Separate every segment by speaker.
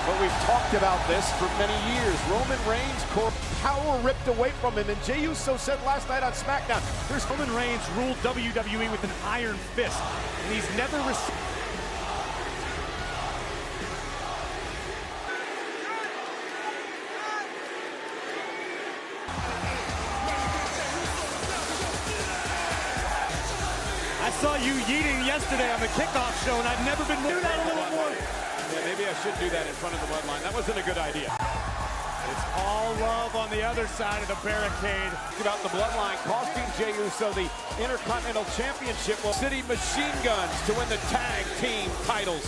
Speaker 1: But we've talked about this for many years. Roman Reigns' core power ripped away from him, and Jey Uso said last night on SmackDown,
Speaker 2: There's Roman Reigns ruled WWE with an iron fist, and he's never received. I saw you yeeting yesterday on the kickoff show, and I've never been do that a little more.
Speaker 1: Yeah, maybe I should do that in front of the bloodline. That wasn't a good idea.
Speaker 2: It's all love on the other side of the barricade.
Speaker 1: About the bloodline costing Jey Uso the Intercontinental Championship. City Machine Guns to win the tag team titles.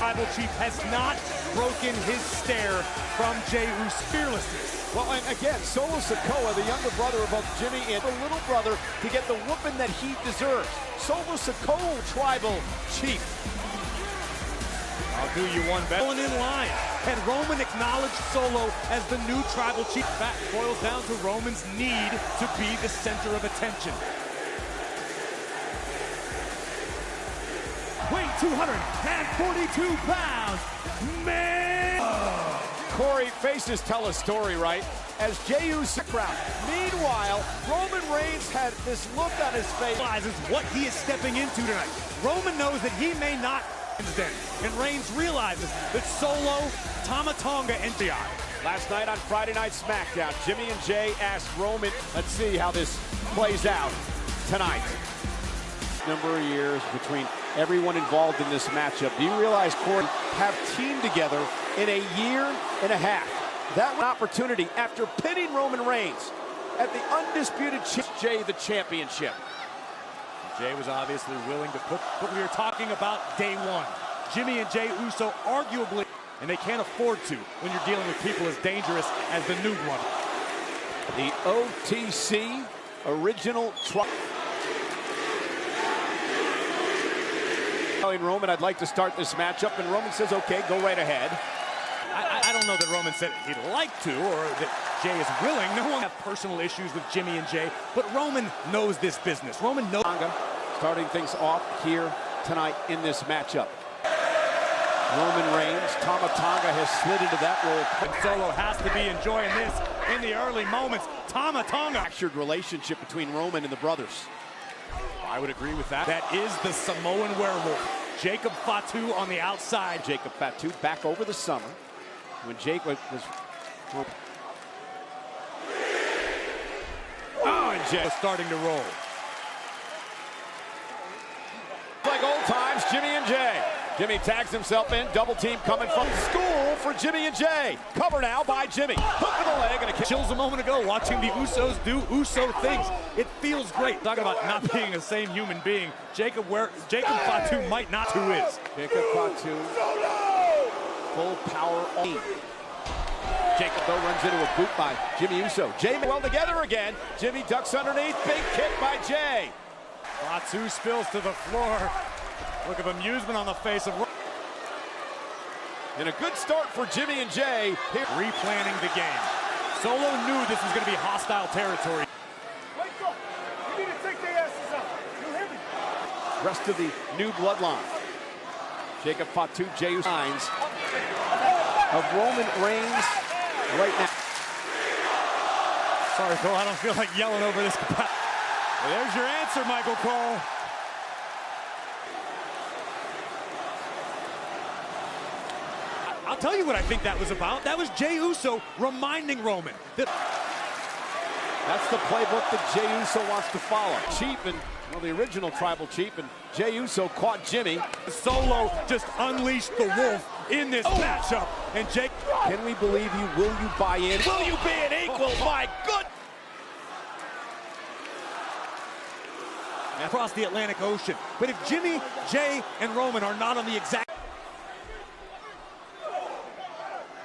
Speaker 2: Tribal Chief has not broken his stare from Jey Uso's fearlessness.
Speaker 1: Well, and again, Solo Sikoa, the younger brother of both Jimmy and the little brother, to get the whooping that he deserves. Solo Sikoa, Tribal Chief.
Speaker 2: I'll do you one better. Going in line. Can Roman acknowledge Solo as the new Tribal Chief? That boils down to Roman's need to be the center of attention. Weight 242 pounds. Man!
Speaker 1: Corey, faces tell a story, right? As Jey Uso crowd. Meanwhile, Roman Reigns had this look on his face.
Speaker 2: Realizes what he is stepping into tonight. Roman knows that he may not then, and Reigns realizes that Solo, Tama Tonga, and Di.
Speaker 1: Last night on Friday Night SmackDown, Jimmy and Jey asked Roman, let's see how this plays out tonight. Number of years between everyone involved in this matchup. Do you realize, Corey, have teamed together in a year and a half? That one opportunity after pinning Roman Reigns at the undisputed Jey the championship.
Speaker 2: Jey was obviously willing to put, but we are talking about day one. Jimmy and Jey Uso arguably, and they can't afford to when you're dealing with people as dangerous as the new one.
Speaker 1: The OTC original telling Roman, I'd like to start this matchup, and Roman says, okay, go right ahead.
Speaker 2: I don't know that Roman said he'd like to, or that Jey is willing. No one have personal issues with Jimmy and Jey, but Roman knows this business. Roman knows.
Speaker 1: Starting things off here tonight in this matchup. Roman Reigns, Tama Tonga has slid into that role.
Speaker 2: Solo has to be enjoying this in the early moments. Tama Tonga.
Speaker 1: Fractured relationship between Roman and the brothers.
Speaker 2: I would agree with that. That is the Samoan werewolf. Jacob Fatu on the outside.
Speaker 1: Jacob Fatu back over the summer when Jacob was.
Speaker 2: Oh, and Jey was starting to roll.
Speaker 1: Like old times, Jimmy and Jey. Jimmy tags himself in, double team coming from school for Jimmy and Jey. Cover now by Jimmy. Hook to the leg and a kick.
Speaker 2: Chills a moment ago watching the Usos do Uso things. It feels great. Talking about not being the same human being. Jacob Fatu might not who is.
Speaker 1: Jacob Fatu. Full power on. Jacob though runs into a boot by Jimmy Uso. Jey well together again. Jimmy ducks underneath. Big kick by Jey.
Speaker 2: Fatu spills to the floor. Look of amusement on the face of.
Speaker 1: And a good start for Jimmy and Jey. Here.
Speaker 2: Replanning the game. Solo knew this was going to be hostile territory.
Speaker 3: Wake up! You need to take their asses out. You hear me?
Speaker 1: Rest of the new bloodline. Jacob Fatu, Jey Uso signs of Roman Reigns right now.
Speaker 2: Sorry, Cole, I don't feel like yelling over this. Well, there's your answer, Michael Cole. I'll tell you what I think that was about. That was Jey Uso reminding Roman that.
Speaker 1: That's the playbook that Jey Uso wants to follow. Chief and, well, the original Tribal Chief, and Jey Uso caught Jimmy.
Speaker 2: Solo just unleashed the wolf in this matchup. And Jake.
Speaker 1: Can we believe you? Will you buy in?
Speaker 2: Will you be an equal? My good. Across the Atlantic Ocean. But if Jimmy, Jey, and Roman are not on the exact.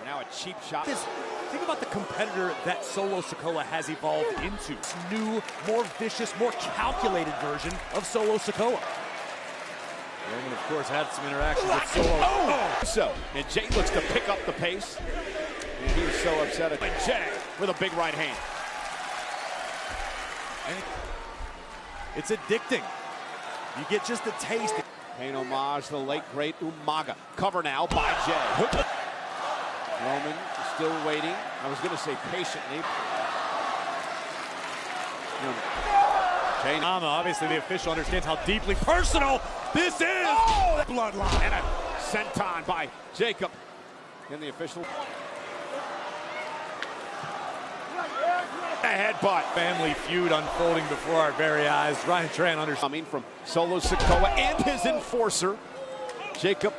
Speaker 1: Now a cheap shot.
Speaker 2: Think about the competitor that Solo Sikoa has evolved into. This new, more vicious, more calculated version of Solo Sikoa. Roman, of course, had some interaction with Solo.
Speaker 1: So, and Jey looks to pick up the pace. And he was so upset at Jey with a big right hand.
Speaker 2: And it's addicting. You get just a taste.
Speaker 1: Paying homage to the late, great Umaga. Cover now by Jey. still waiting. I was going to say patiently.
Speaker 2: Obviously, the official understands how deeply personal this is.
Speaker 1: Oh,
Speaker 2: Bloodline.
Speaker 1: and a senton by Jacob. And the official. A headbutt.
Speaker 2: Family feud unfolding before our very eyes. Ryan Tran understands.
Speaker 1: Coming from Solo Sikoa and his enforcer, Jacob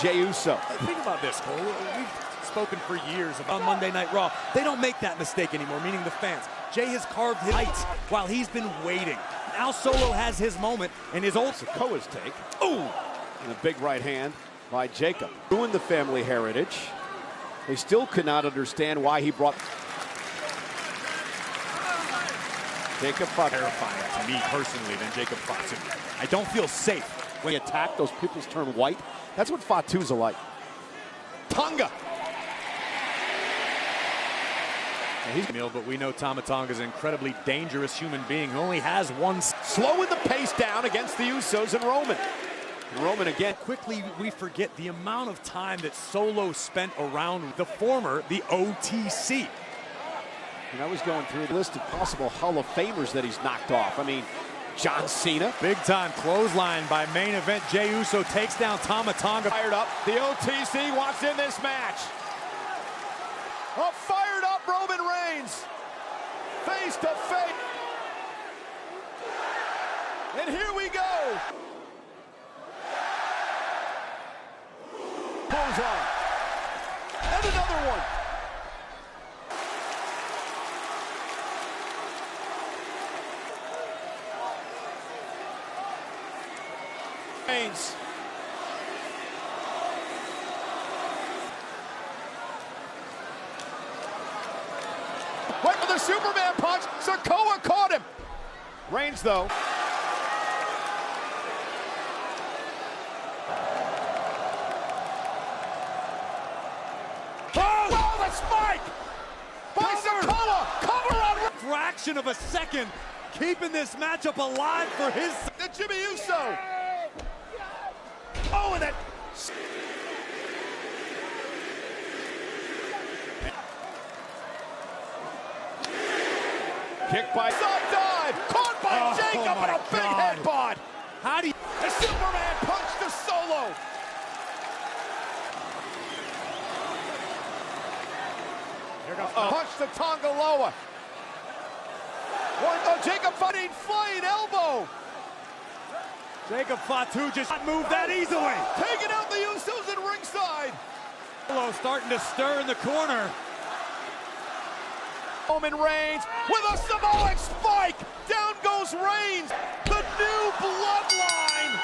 Speaker 1: Jey Uso.
Speaker 2: Think about this, Cole. We've spoken for years about Monday Night Raw. They don't make that mistake anymore, meaning the fans. Jey has carved his heights while he's been waiting. Now Solo has his moment, and his old
Speaker 1: Sikoa's take. Ooh! And a big right hand by Jacob. Ruined the family heritage. They still could not understand why he brought Jacob fought.
Speaker 2: Terrifying to me personally than Jacob Fatu. I don't feel safe.
Speaker 1: When he attacked, those pupils turn white. That's what Fatu's are like. Tonga.
Speaker 2: But we know Tama Tonga is an incredibly dangerous human being who only has one.
Speaker 1: Slowing the pace down against the Usos and Roman. And Roman again.
Speaker 2: Quickly, we forget the amount of time that Solo spent around the OTC.
Speaker 1: And I was going through the list of possible Hall of Famers that he's knocked off. I mean, John Cena.
Speaker 2: Big time clothesline by main event. Jey Uso takes down Tama Tonga.
Speaker 1: Fired up. The OTC wants in this match. A fired up Roman Reigns. Face to face. And here we go. Pulls on. And another one. Reigns. Went for the Superman punch. Sikoa caught him. Reigns, though. Oh, the spike! By Sikoa! Cover on...
Speaker 2: Fraction of a second, keeping this matchup alive for his...
Speaker 1: The Jimmy Uso! Oh, and that... Kick by side dive, caught by Jacob and a big headbutt.
Speaker 2: How do you...
Speaker 1: The Superman punch to Solo.
Speaker 2: Here goes
Speaker 1: Punch to Tonga Loa. Jacob fighting flying elbow.
Speaker 2: Jacob Fatu just not moved that easily.
Speaker 1: Taking out the Usos at ringside.
Speaker 2: Solo starting to stir in the corner.
Speaker 1: Roman Reigns with a Samoan spike. Down goes Reigns. The new bloodline.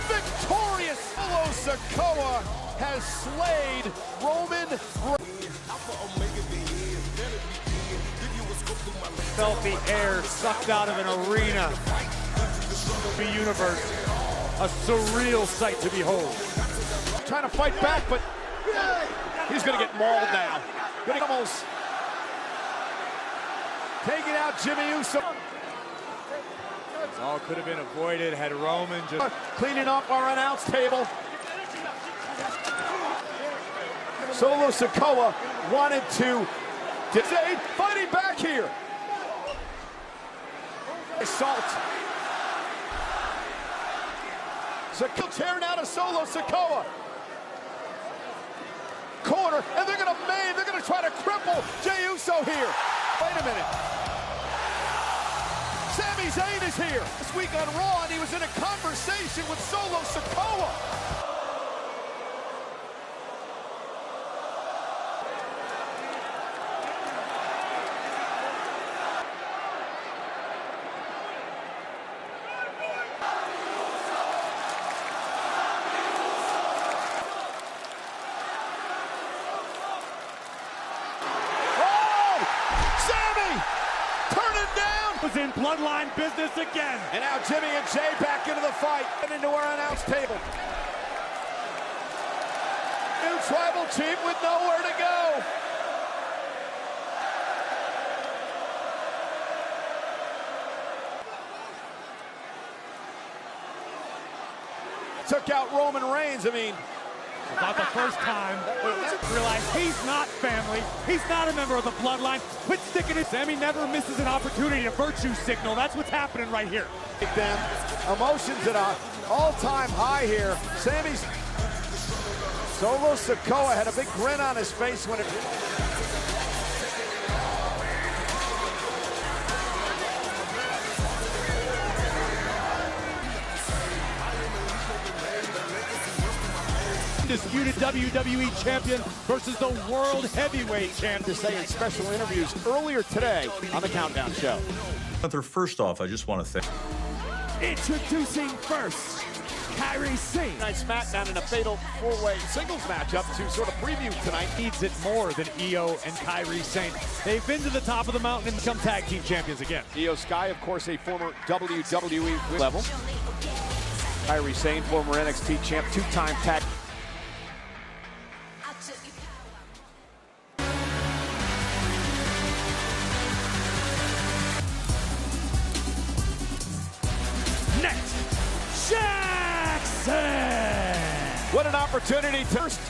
Speaker 1: Victorious. Solo Sikoa has slayed Roman Reigns.
Speaker 2: Felt the air sucked out of an arena. The universe. A surreal sight to behold.
Speaker 1: Trying to fight back, but he's going to get mauled now. Going to almost taking out Jimmy Uso.
Speaker 2: All could have been avoided had Roman just...
Speaker 1: Cleaning up our announce table. Solo Sikoa wanted to fighting back here. Assault. Sikoa tearing out of Solo Sikoa. Corner, and they're gonna try to cripple Jey Uso here. Wait a minute. Sami Zayn is here. This week on Raw, and he was in a conversation with Solo Sikoa.
Speaker 2: Was in bloodline business again.
Speaker 1: And now Jimmy and Jay back into the fight and into our announce table. New tribal chief with nowhere to go. Took out Roman Reigns. I mean,
Speaker 2: not the first time. realize he's not family. He's not a member of the bloodline. Quit sticking it. Sami never misses an opportunity to virtue signal. That's what's happening right here.
Speaker 1: Them emotions at an all-time high here. Sami's Solo Sikoa had a big grin on his face when it...
Speaker 2: Disputed WWE champion versus the world heavyweight champion.
Speaker 1: To say in special interviews earlier today on the Countdown Show.
Speaker 4: First off, I just want to thank...
Speaker 2: Introducing first, Kairi Sane.
Speaker 1: Tonight's SmackDown in a fatal four-way singles matchup to sort of preview tonight.
Speaker 2: Needs it more than Io and Kairi Sane. They've been to the top of the mountain and become tag team champions again.
Speaker 1: Io Sky, of course, a former WWE level. Kairi Sane, former NXT champ, two-time tag.
Speaker 2: Next, Jackson!
Speaker 1: What an opportunity to first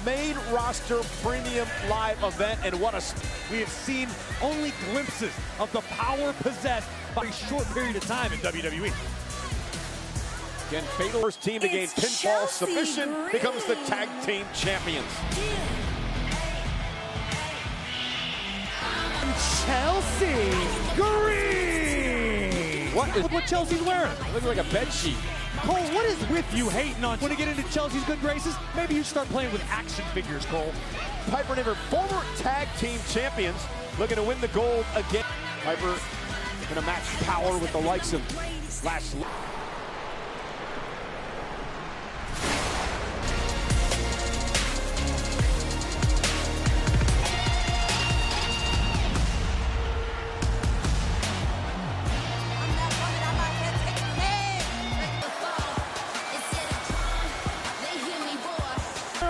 Speaker 1: main roster premium live event, and what a...
Speaker 2: We have seen only glimpses of the power possessed by a short period of time in WWE.
Speaker 1: Again, fatal first team to gain pinfall submission becomes the tag team champions.
Speaker 2: Chelsea Green! Look what Chelsea's wearing.
Speaker 1: Looks like a bed sheet.
Speaker 2: Cole, what is with you hating on? Want to get into Chelsea's good graces? Maybe you start playing with action figures, Cole.
Speaker 1: Piper and Ivor, former tag team champions, looking to win the gold again. Piper gonna match power with the likes of Lashley.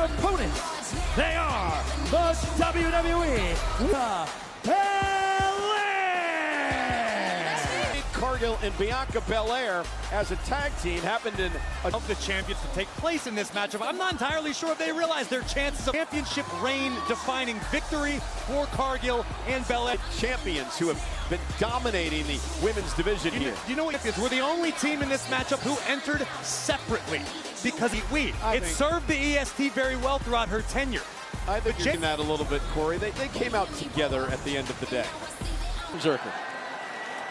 Speaker 2: Opponents, they are the WWE
Speaker 1: Cargill and Bianca Belair as a tag team happened in
Speaker 2: of the champions to take place in this matchup. I'm not entirely sure if they realize their chances of championship reign defining victory for Cargill and Belair.
Speaker 1: Champions who have been dominating the women's division here.
Speaker 2: You know what? We're the only team in this matchup who entered separately because it served the EST very well throughout her tenure.
Speaker 1: I think you're getting that a little bit, Corey. They came out together at the end of the day. Zerker.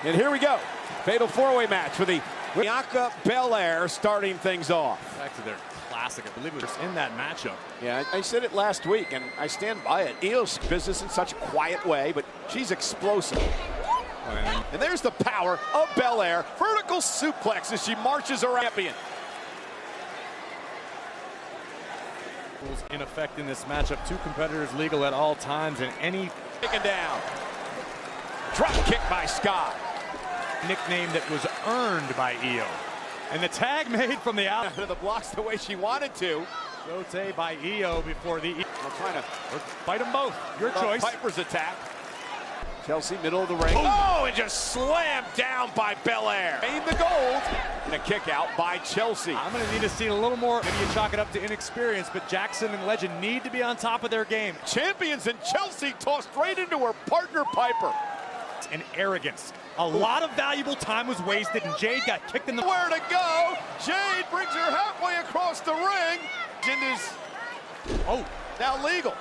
Speaker 1: And here we go. Fatal four-way match for the Bianca Belair starting things off.
Speaker 2: Back to their classic. I believe it was in that matchup.
Speaker 1: Yeah, I said it last week, and I stand by it. Io's business in such a quiet way, but she's explosive. And there's the power of Belair. Vertical suplex as she marches around champion.
Speaker 2: In effect in this matchup, two competitors legal at all times and any
Speaker 1: taken down. Drop kick by Scott.
Speaker 2: Nickname that was earned by Io. And the tag made from the out
Speaker 1: of the blocks the way she wanted to.
Speaker 2: Shote by Io before the
Speaker 1: trying to
Speaker 2: fight them both. Your choice.
Speaker 1: Piper's attack. Chelsea, middle of the ring. Oh, and just slammed down by Belair. Aimed the gold. And a kick out by Chelsea.
Speaker 2: I'm going to need to see a little more. Maybe you chalk it up to inexperience, but Jackson and Legend need to be on top of their game.
Speaker 1: Champions and Chelsea tossed right into her partner, Piper.
Speaker 2: And arrogance. A lot of valuable time was wasted, and Jade got kicked in the...
Speaker 1: Where to go? Jade brings her halfway across the ring. Jin is now legal.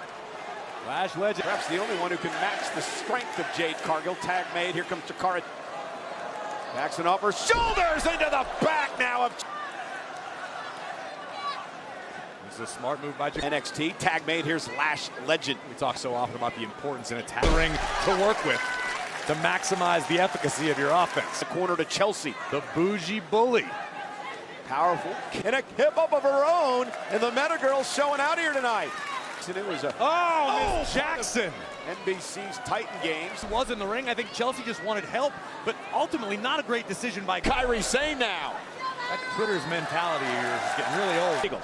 Speaker 2: Lash Legend.
Speaker 1: Perhaps the only one who can match the strength of Jade Cargill. Tag made. Here comes Takara. Jackson off her shoulders into the back now of...
Speaker 2: This is a smart move by
Speaker 1: NXT. Tag made. Here's Lash Legend.
Speaker 2: We talk so often about the importance in a tag ring to work with to maximize the efficacy of your offense.
Speaker 1: The corner to Chelsea.
Speaker 2: The bougie bully.
Speaker 1: Powerful. And a hip up of her own. And the Meta Girl's showing out here tonight. And it was a...
Speaker 2: Miss Jackson.
Speaker 1: NBC's Titan Games.
Speaker 2: Was in the ring. I think Chelsea just wanted help, but ultimately not a great decision by
Speaker 1: Kairi Sane now.
Speaker 2: That Twitter's mentality here is getting really old.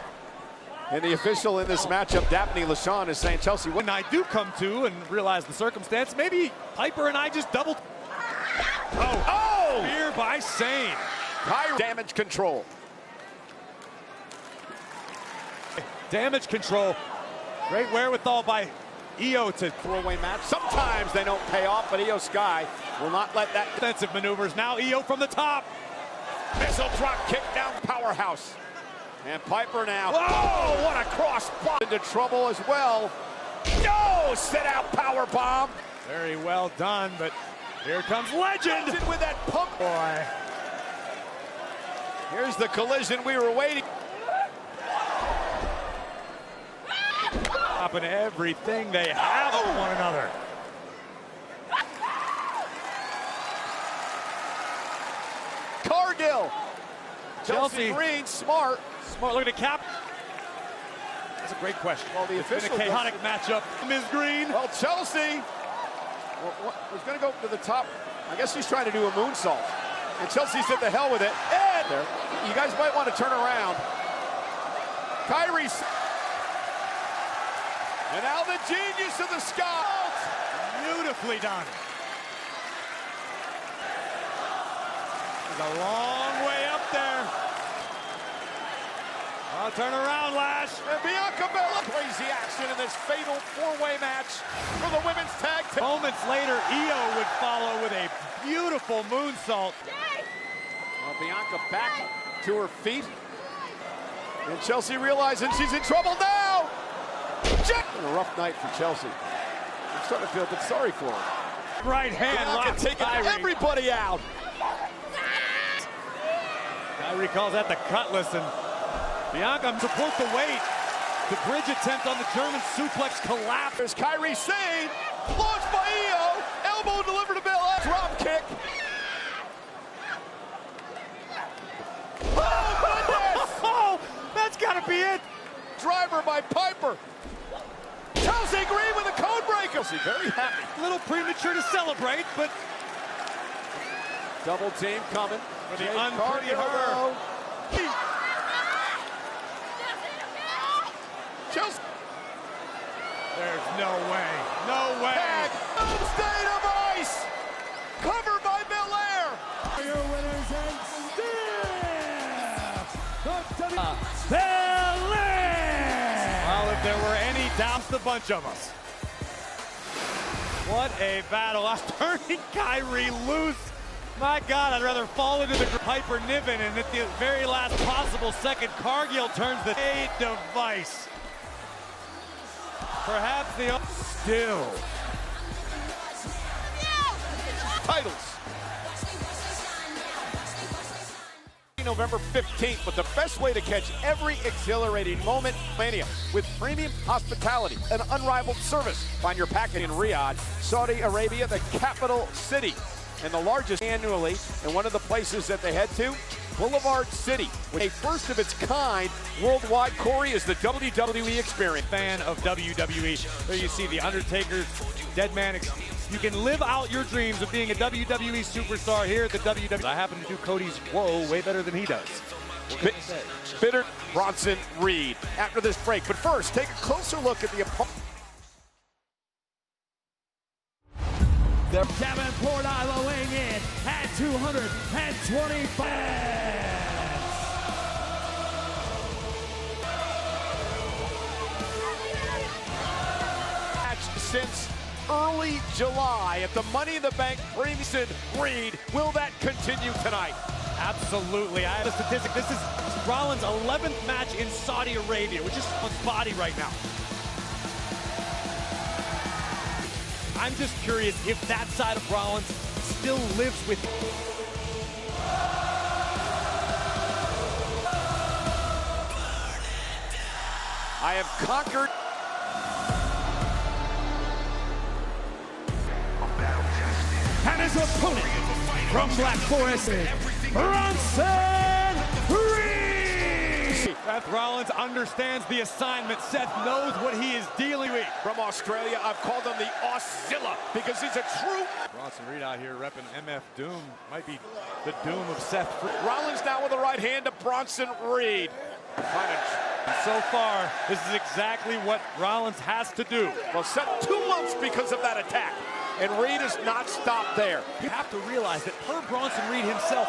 Speaker 1: And the official in this matchup, Daphne LaShawn, is saying, Chelsea,
Speaker 2: when I do come to and realize the circumstance, maybe Piper and I just doubled. Fear by Sane.
Speaker 1: Kairi damage control.
Speaker 2: Damage control. Great wherewithal by Io to
Speaker 1: Throwaway match. Sometimes they don't pay off, but Io Sky will not let that.
Speaker 2: defensive maneuvers. Now Io from the top.
Speaker 1: Missile drop kick down powerhouse. And Piper now. Whoa, what a cross bomb. Into trouble as well. No, sit out power bomb.
Speaker 2: Very well done, but here comes Legend.
Speaker 1: With that pump.
Speaker 2: Boy.
Speaker 1: Here's the collision we were waiting.
Speaker 2: Stopping everything they have on one another.
Speaker 1: Cargill.
Speaker 2: Chelsea.
Speaker 1: Green, smart.
Speaker 2: Smart, look at the cap. That's a great question.
Speaker 1: Well, the
Speaker 2: It's been
Speaker 1: official
Speaker 2: a chaotic matchup. Ms. Green.
Speaker 1: Well, Chelsea was going to go to the top. I guess he's trying to do a moonsault. And Chelsea said the hell with it. And there, you guys might want to turn around. Kairi. And now the genius of the sky.
Speaker 2: Beautifully done. There's a long way up there. I'll turn around, Lash.
Speaker 1: And Bianca Belair. Crazy action in this fatal four-way match for the women's tag team.
Speaker 2: Moments later, Io would follow with a beautiful moonsault.
Speaker 1: Well, Bianca back to her feet. And Chelsea realizing she's in trouble now. And a rough night for Chelsea. I'm starting to feel a bit sorry for her.
Speaker 2: Right hand rock
Speaker 1: taking everybody out.
Speaker 2: Kairi calls that the cutlass, and Bianca support the weight. The bridge attempt on the German suplex collapse.
Speaker 1: There's Kairi Sane, launched by Io, elbow delivered to Belair, drop kick. Oh, goodness!
Speaker 2: Oh, that's gotta be it.
Speaker 1: Driver by Piper. Chelsea Green with a code breaker. Chelsea very happy.
Speaker 2: A little premature to celebrate, but
Speaker 1: Double team coming.
Speaker 2: for the unpretty her.
Speaker 1: Chelsea.
Speaker 2: There's no way. No way.
Speaker 1: Back. State of ice. Covered by Belair.
Speaker 3: Your winners and still
Speaker 2: Well, if there were any doubts, the bunch of us. What a battle. I'm turning Kairi loose. My God, I'd rather fall into the Piper Niven, and at the very last possible second, Cargill turns the device. Perhaps the still.
Speaker 1: Titles. November 15th, but the best way to catch every exhilarating moment, Mania, with premium hospitality and unrivaled service. Find your package in Riyadh, Saudi Arabia, the capital city, and the largest annually, and one of the places that they head to, Boulevard City, with a first of its kind worldwide. Corey is the WWE experience.
Speaker 2: Fan of WWE. There you see the Undertaker, Dead Man. You can live out your dreams of being a WWE superstar here at the WWE. I happen to do Cody's whoa way better than he does.
Speaker 1: Bitter Bronson Reed after this break. But first, take a closer look at the opponent.
Speaker 3: Davenport, Iowa weighing in at 225.
Speaker 1: Since early July at the Money in the Bank Bronson Reed. Will that continue tonight?
Speaker 2: Absolutely. I have a statistic. This is Rollins' 11th match in Saudi Arabia, which is on his body right now. I'm just curious if that side of Rollins still lives with him.
Speaker 1: I have conquered.
Speaker 3: And his opponent from Black Forest, Bronson Reed.
Speaker 2: Seth Rollins understands the assignment. Seth knows what he is dealing with.
Speaker 1: From Australia, I've called him the Auszilla because he's a true.
Speaker 2: Bronson Reed out here repping MF Doom. Might be the doom of Seth.
Speaker 1: Rollins now with the right hand to Bronson Reed.
Speaker 2: And so far, this is exactly what Rollins has to do.
Speaker 1: Well, Seth 2 months because of that attack. And Reed has not stopped there.
Speaker 2: You have to realize that per Bronson Reed himself,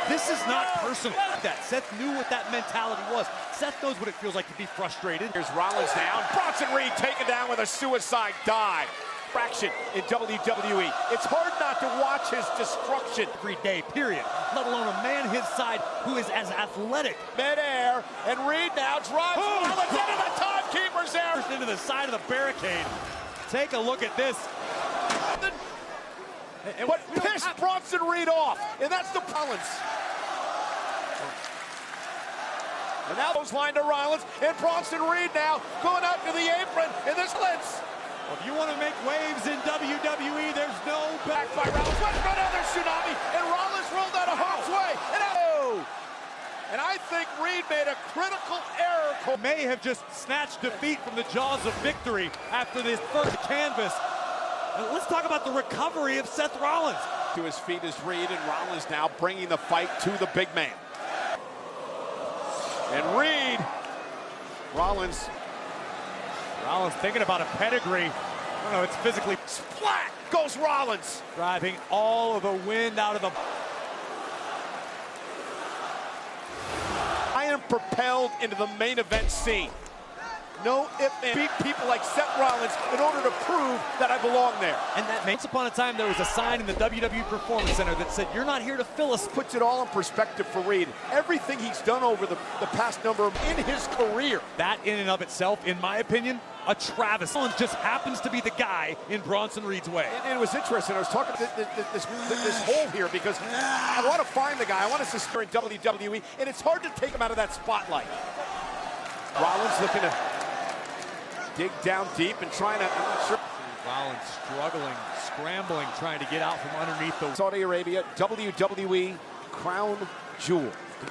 Speaker 2: This is not personal. That Seth knew what that mentality was. Seth knows what it feels like to be frustrated.
Speaker 1: Here's Rollins down. Bronson Reed taken down with a suicide dive. Fraction in WWE. It's hard not to watch his destruction.
Speaker 2: Every day, period. Let alone a man his side who is as athletic.
Speaker 1: Midair, and Reed now drives Rollins into the timekeeper's there.
Speaker 2: Into the side of the barricade. Take a look at this.
Speaker 1: What pissed Bronson Reed off, and that's the Rollins. And now goes line to Rollins, and Bronson Reed now going out to the apron, and this lets.
Speaker 2: Well, if you want to make waves in WWE, there's no
Speaker 1: back by Rollins. What's another tsunami, and Rollins rolled out of harm's way. And I think Reed made a critical error.
Speaker 2: May have just snatched defeat from the jaws of victory after this first canvas. And let's talk about the recovery of Seth Rollins.
Speaker 1: To his feet is Reed, and Rollins now bringing the fight to the big man. And Reed, Rollins
Speaker 2: thinking about a pedigree. I don't know, it's physically.
Speaker 1: Splat goes Rollins.
Speaker 2: Driving all of the wind out of the.
Speaker 1: I am propelled into the main event scene. No if and beat people like Seth Rollins in order to prove that I belong there.
Speaker 2: And that once upon a time there was a sign in the WWE Performance Center that said, "You're not here to fill us."
Speaker 1: Puts it all in perspective for Reed. Everything he's done over the past number of in his career.
Speaker 2: That in and of itself, in my opinion, a travesty. Rollins just happens to be the guy in Bronson Reed's way.
Speaker 1: And it was interesting. I was talking this hole here because I want to find the guy. I want to sustain WWE, and it's hard to take him out of that spotlight. Rollins looking to dig down deep and trying to, I'm not sure.
Speaker 2: Rollins struggling, scrambling, trying to get out from underneath the
Speaker 1: Saudi Arabia, WWE crown jewel.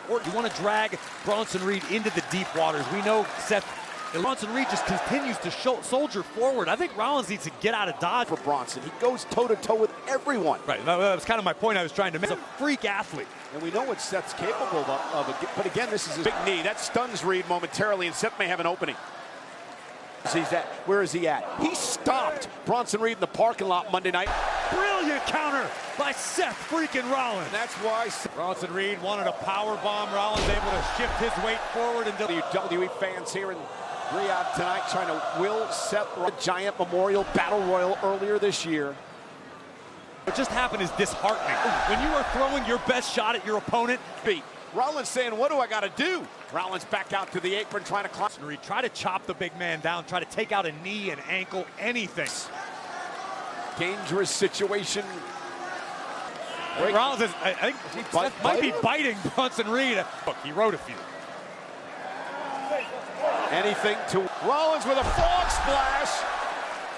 Speaker 2: Or you want to drag Bronson Reed into the deep waters. We know Seth, Bronson Reed just continues to soldier forward. I think Rollins needs to get out of dodge.
Speaker 1: For Bronson, he goes toe-to-toe with everyone.
Speaker 2: Right, that was kind of my point I was trying to make. He's a freak athlete.
Speaker 1: And we know what Seth's capable of, but again, this is his big knee. That stuns Reed momentarily, and Seth may have an opening. Where is he at? He stopped Bronson Reed in the parking lot Monday night.
Speaker 2: Brilliant counter by Seth freaking Rollins.
Speaker 1: And that's why
Speaker 2: Bronson Reed wanted a power bomb. Rollins able to shift his weight forward. And
Speaker 1: WWE fans here in Riyadh tonight trying to will Seth a giant memorial battle royal earlier this year.
Speaker 2: What just happened is disheartening. When you are throwing your best shot at your opponent,
Speaker 1: beat. Rollins saying, what do I got to do? Rollins back out to the apron trying to climb.
Speaker 2: Reed try to chop the big man down, try to take out a knee, an ankle, anything.
Speaker 1: Dangerous situation.
Speaker 2: Rollins is, I think Seth might be biting Bronson Reed. Look, he wrote a few.
Speaker 1: Anything to Rollins with a frog splash.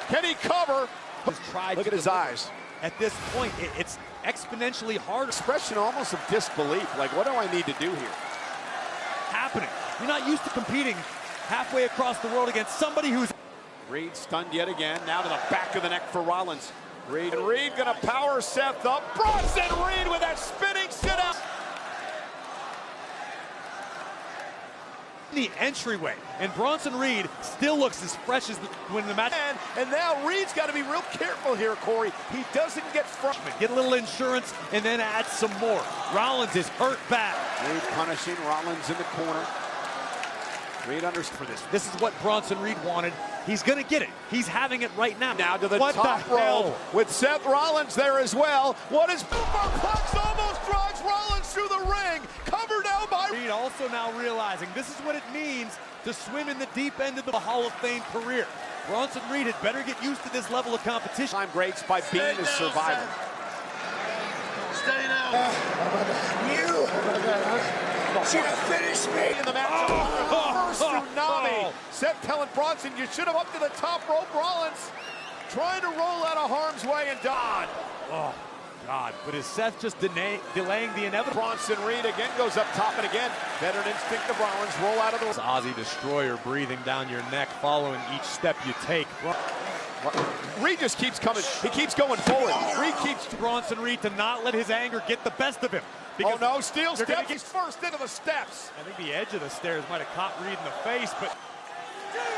Speaker 1: Can he cover? Look at his eyes.
Speaker 2: At this point, it's exponentially harder.
Speaker 1: Expression almost of disbelief. Like, what do I need to do here?
Speaker 2: Happening. You're not used to competing halfway across the world against somebody who's.
Speaker 1: Reed stunned yet again. Now to the back of the neck for Rollins. Reed gonna power Seth up. Bronson Reed with that spinning sit-up.
Speaker 2: The entryway, and Bronson Reed still looks as fresh as when the match.
Speaker 1: And now Reed's got to be real careful here, Corey. He doesn't get frustrated.
Speaker 2: Get a little insurance and then add some more. Rollins is hurt bad.
Speaker 1: Reed punishing Rollins in the corner. Reed understands
Speaker 2: for this. This is what Bronson Reed wanted. He's going to get it. He's having it right now.
Speaker 1: Now to the top rope with Seth Rollins there as well. What is superplex almost drives Rollins through the ring. Covered now by
Speaker 2: Reed, also now realizing this is what it means to swim in the deep end of the Hall of Fame career. Bronson Reed had better get used to this level of competition.
Speaker 1: Time greats by being a survivor.
Speaker 3: Stay down. You're gonna finish me
Speaker 1: in the match. First tsunami. Seth telling Bronson, you should have up to the top rope. Rollins trying to roll out of harm's way and died.
Speaker 2: Oh, God. But is Seth just delaying the inevitable?
Speaker 1: Bronson Reed again goes up top, and again, veteran instinct of Rollins. Roll out of the...
Speaker 2: Aussie Destroyer breathing down your neck following each step you take.
Speaker 1: Reed just keeps coming. He keeps going forward. Reed keeps...
Speaker 2: Bronson Reed to not let his anger get the best of him.
Speaker 1: Oh no, steel steps. He's first into the steps.
Speaker 2: I think the edge of the stairs might have caught Reed in the face, but...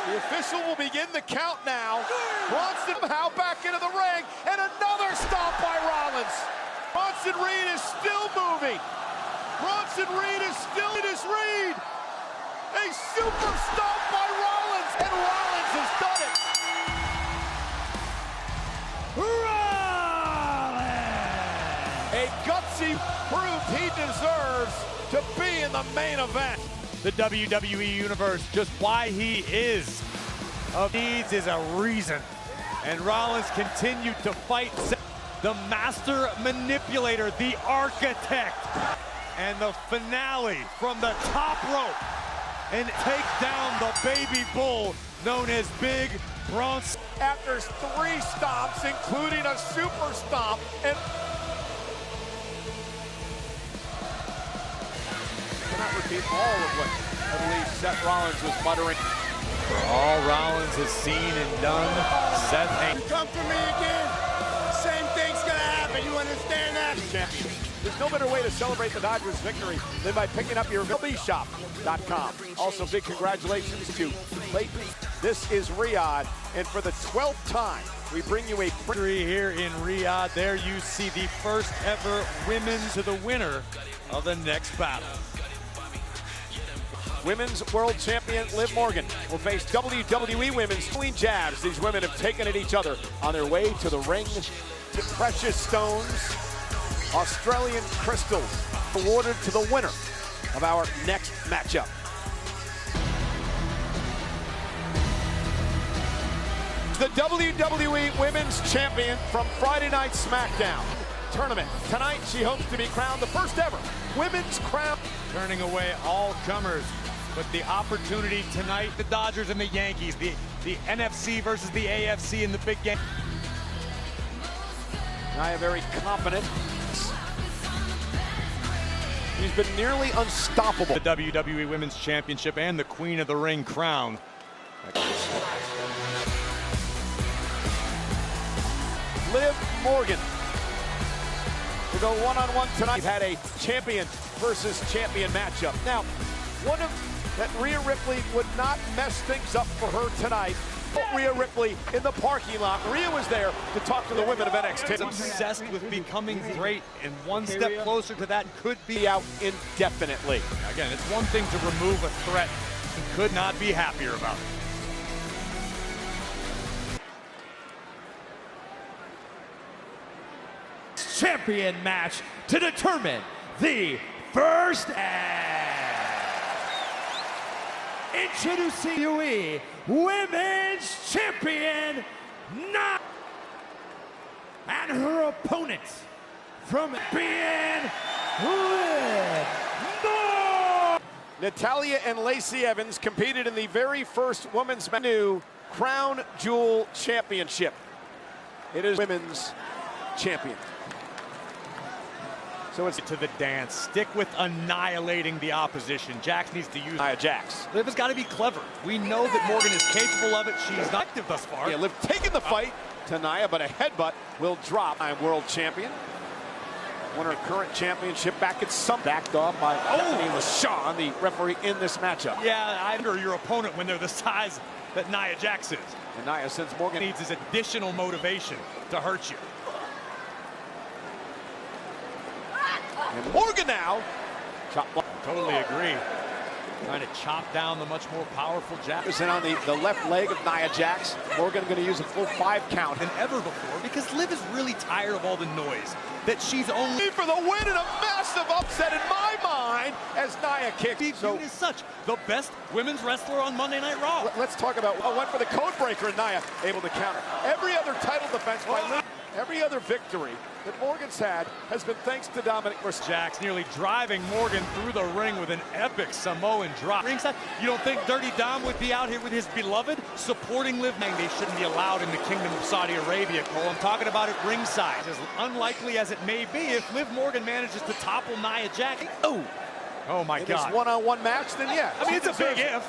Speaker 1: The official will begin the count now. Bronson somehow back into the ring, and another stop by Rollins. Bronson Reed is still moving. Bronson Reed is still in his Reed. A super stomp by Rollins, and Rollins has done it.
Speaker 3: Rollins!
Speaker 1: A gutsy proof he deserves to be in the main event.
Speaker 2: The WWE Universe, just why he is of needs is a reason. And Rollins continued to fight the master manipulator, the architect. And the finale from the top rope and take down the baby bull known as Big Bronson.
Speaker 1: After 3 stomps, including a super stomp, and cannot repeat all of what I believe Seth Rollins was muttering.
Speaker 2: For all Rollins has seen and done, Seth ain't.
Speaker 3: Come for me again, same thing's gonna happen, you understand that?
Speaker 1: Champion. There's no better way to celebrate the Dodgers' victory than by picking up your MLBshop.com. Also, big congratulations to Clayton. This is Riyadh, and for the 12th time, we bring you a
Speaker 2: victory here in Riyadh. There you see the first ever women to the winner of the next battle.
Speaker 1: Women's World Champion Liv Morgan will face WWE Women's clean jabs. These women have taken at each other on their way to the ring. Precious stones, Australian crystals, awarded to the winner of our next matchup. The WWE Women's Champion from Friday Night SmackDown tournament. Tonight, she hopes to be crowned the first ever Women's Crown.
Speaker 2: Turning away all comers. But the opportunity tonight, the Dodgers and the Yankees, the NFC versus the AFC in the big game.
Speaker 1: Nia very confident. He's been nearly unstoppable.
Speaker 2: The WWE Women's Championship and the Queen of the Ring crown.
Speaker 1: Liv Morgan will go one-on-one tonight. We've had a champion versus champion matchup. Now, one of that Rhea Ripley would not mess things up for her tonight. Rhea Ripley in the parking lot. Rhea was there to talk to the women of NXT.
Speaker 2: Obsessed with becoming great, and one step closer to that could be
Speaker 1: out indefinitely.
Speaker 2: Again, it's one thing to remove a threat. He could not be happier about it.
Speaker 3: Champion match to determine the first introducing WWE Women's Champion, Nia, and her opponent from being Liv Morgan.
Speaker 1: Natalya and Lacey Evans competed in the very first women's new Crown Jewel Championship. It is women's champion.
Speaker 2: So it's to the dance. Stick with annihilating the opposition. Jax needs to use
Speaker 1: Nia Jax.
Speaker 2: Liv has got to be clever. We know that Morgan is capable of it. She's not active thus far.
Speaker 1: Yeah, Liv taking the fight to Nia, but a headbutt will drop. I'm world champion. Won her current championship back at some. Backed off by LaShawn, the referee in this matchup.
Speaker 2: Yeah, I under your opponent when they're the size that Nia Jax is.
Speaker 1: And Nia, since Morgan
Speaker 2: needs his additional motivation to hurt you.
Speaker 1: And Morgan now.
Speaker 2: Totally agree. Trying to chop down the much more powerful Jax.
Speaker 1: And on the left leg of Nia Jax. Morgan going to use a full 5 count.
Speaker 2: Than ever before, because Liv is really tired of all the noise. That she's only
Speaker 1: for the win and a massive upset in my mind as Nia kicks.
Speaker 2: So is such the best women's wrestler on Monday Night Raw.
Speaker 1: Let's talk about went for the code breaker and Nia able to counter. Every other title defense by Liv. Every other victory that Morgan's had has been thanks to Dominic versus
Speaker 2: Jax, nearly driving Morgan through the ring with an epic Samoan drop. Ringside, you don't think Dirty Dom would be out here with his beloved supporting Liv? They shouldn't be allowed in the Kingdom of Saudi Arabia, Cole. I'm talking about it ringside. As unlikely as it may be, if Liv Morgan manages to topple Nia Jax. Oh my God.
Speaker 1: In this one-on-one match, then yeah.
Speaker 2: I mean, it's a big if.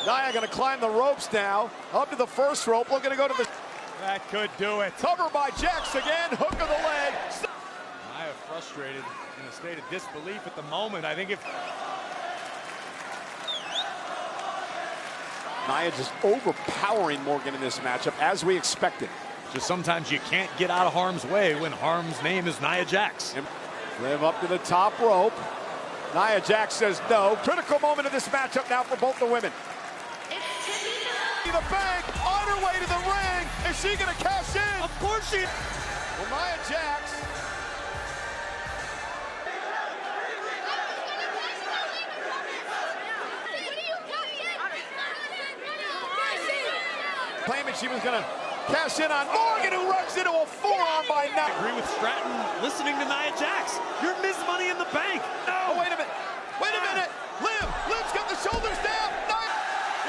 Speaker 1: Nia going to climb the ropes now, up to the first rope, looking to go to the...
Speaker 2: That could do it.
Speaker 1: Cover by Jax again, hook of the leg.
Speaker 2: Nia frustrated, in a state of disbelief at the moment. I think if...
Speaker 1: Nia just overpowering Morgan in this matchup, as we expected.
Speaker 2: Just sometimes you can't get out of harm's way when harm's name is Nia Jax.
Speaker 1: And Liv up to the top rope. Nia Jax says no. Critical moment of this matchup now for both the women. The bank on her way to the ring. Is she going to cash in?
Speaker 2: Of course she.
Speaker 1: Well, Nia Jax. Claiming she was going to cash in on Morgan, who runs into a forearm by Nia.
Speaker 2: I agree with Stratton listening to Nia Jax. You're Ms. Money in the Bank.
Speaker 1: No. Oh, wait a minute. Wait a minute. Liv's got the shoulders down. Nia.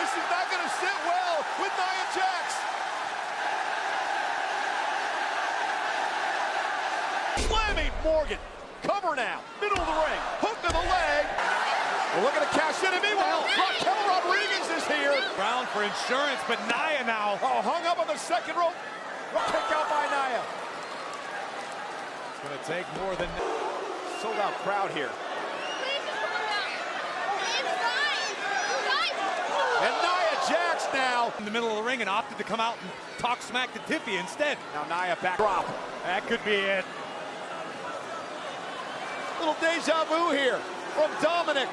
Speaker 1: This is not going to sit well with Nia Jax. Slamming Morgan. Cover now. Middle of the ring. Hook to the leg. We're looking to cash in. And meanwhile, Raquel Rodriguez is here.
Speaker 2: Round for insurance, but Nia now.
Speaker 1: Oh, hung up on the second rope. Kick out by Nia.
Speaker 2: It's going to take more than...
Speaker 1: Sold out crowd here. And Nia Jax now
Speaker 2: in the middle of the ring and opted to come out and talk smack to Tiffy instead.
Speaker 1: Now Nia back drop.
Speaker 2: That could be it.
Speaker 1: Little deja vu here from Dominic.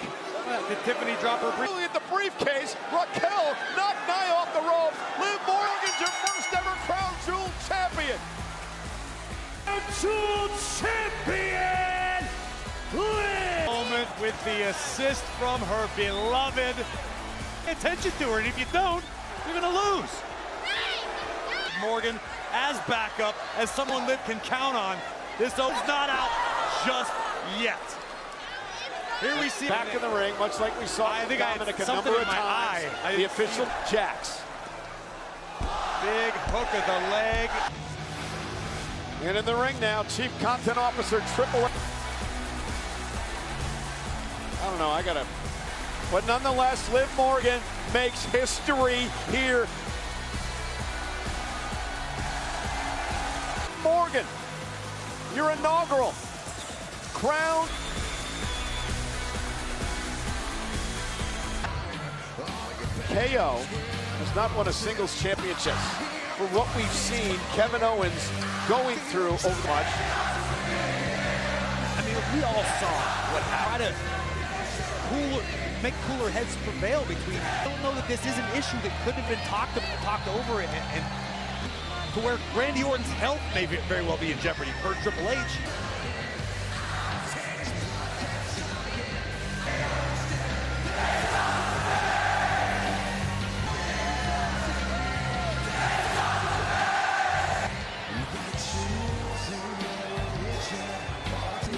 Speaker 2: Did Tiffany drop her brief?
Speaker 1: At the briefcase, Raquel knocked Nia off the ropes. Liv Morgan's your first ever Crown Jewel champion.
Speaker 3: Crown Jewel champion, Liv.
Speaker 2: Moment with the assist from her beloved. Pay attention to her, and if you don't, you're gonna lose. Morgan as backup, as someone Liv can count on. This is not out just yet. Here we see
Speaker 1: back in the ring, much like we saw.
Speaker 2: I think I
Speaker 1: Dominic
Speaker 2: had
Speaker 1: a number of
Speaker 2: in my
Speaker 1: times.
Speaker 2: eye.
Speaker 1: The official Jax.
Speaker 2: Big hook of the leg.
Speaker 1: And in the ring now, Chief Content Officer Triple H. I don't know, I gotta. But nonetheless, Liv Morgan makes history here. Morgan, your inaugural Crown KO has not won a singles championship. For what we've seen Kevin Owens going through over much.
Speaker 2: I mean, we all saw what happened. Make cooler heads prevail between. I don't know that this is an issue that could have been talked over and to where Randy Orton's health may very well be in jeopardy per Triple H.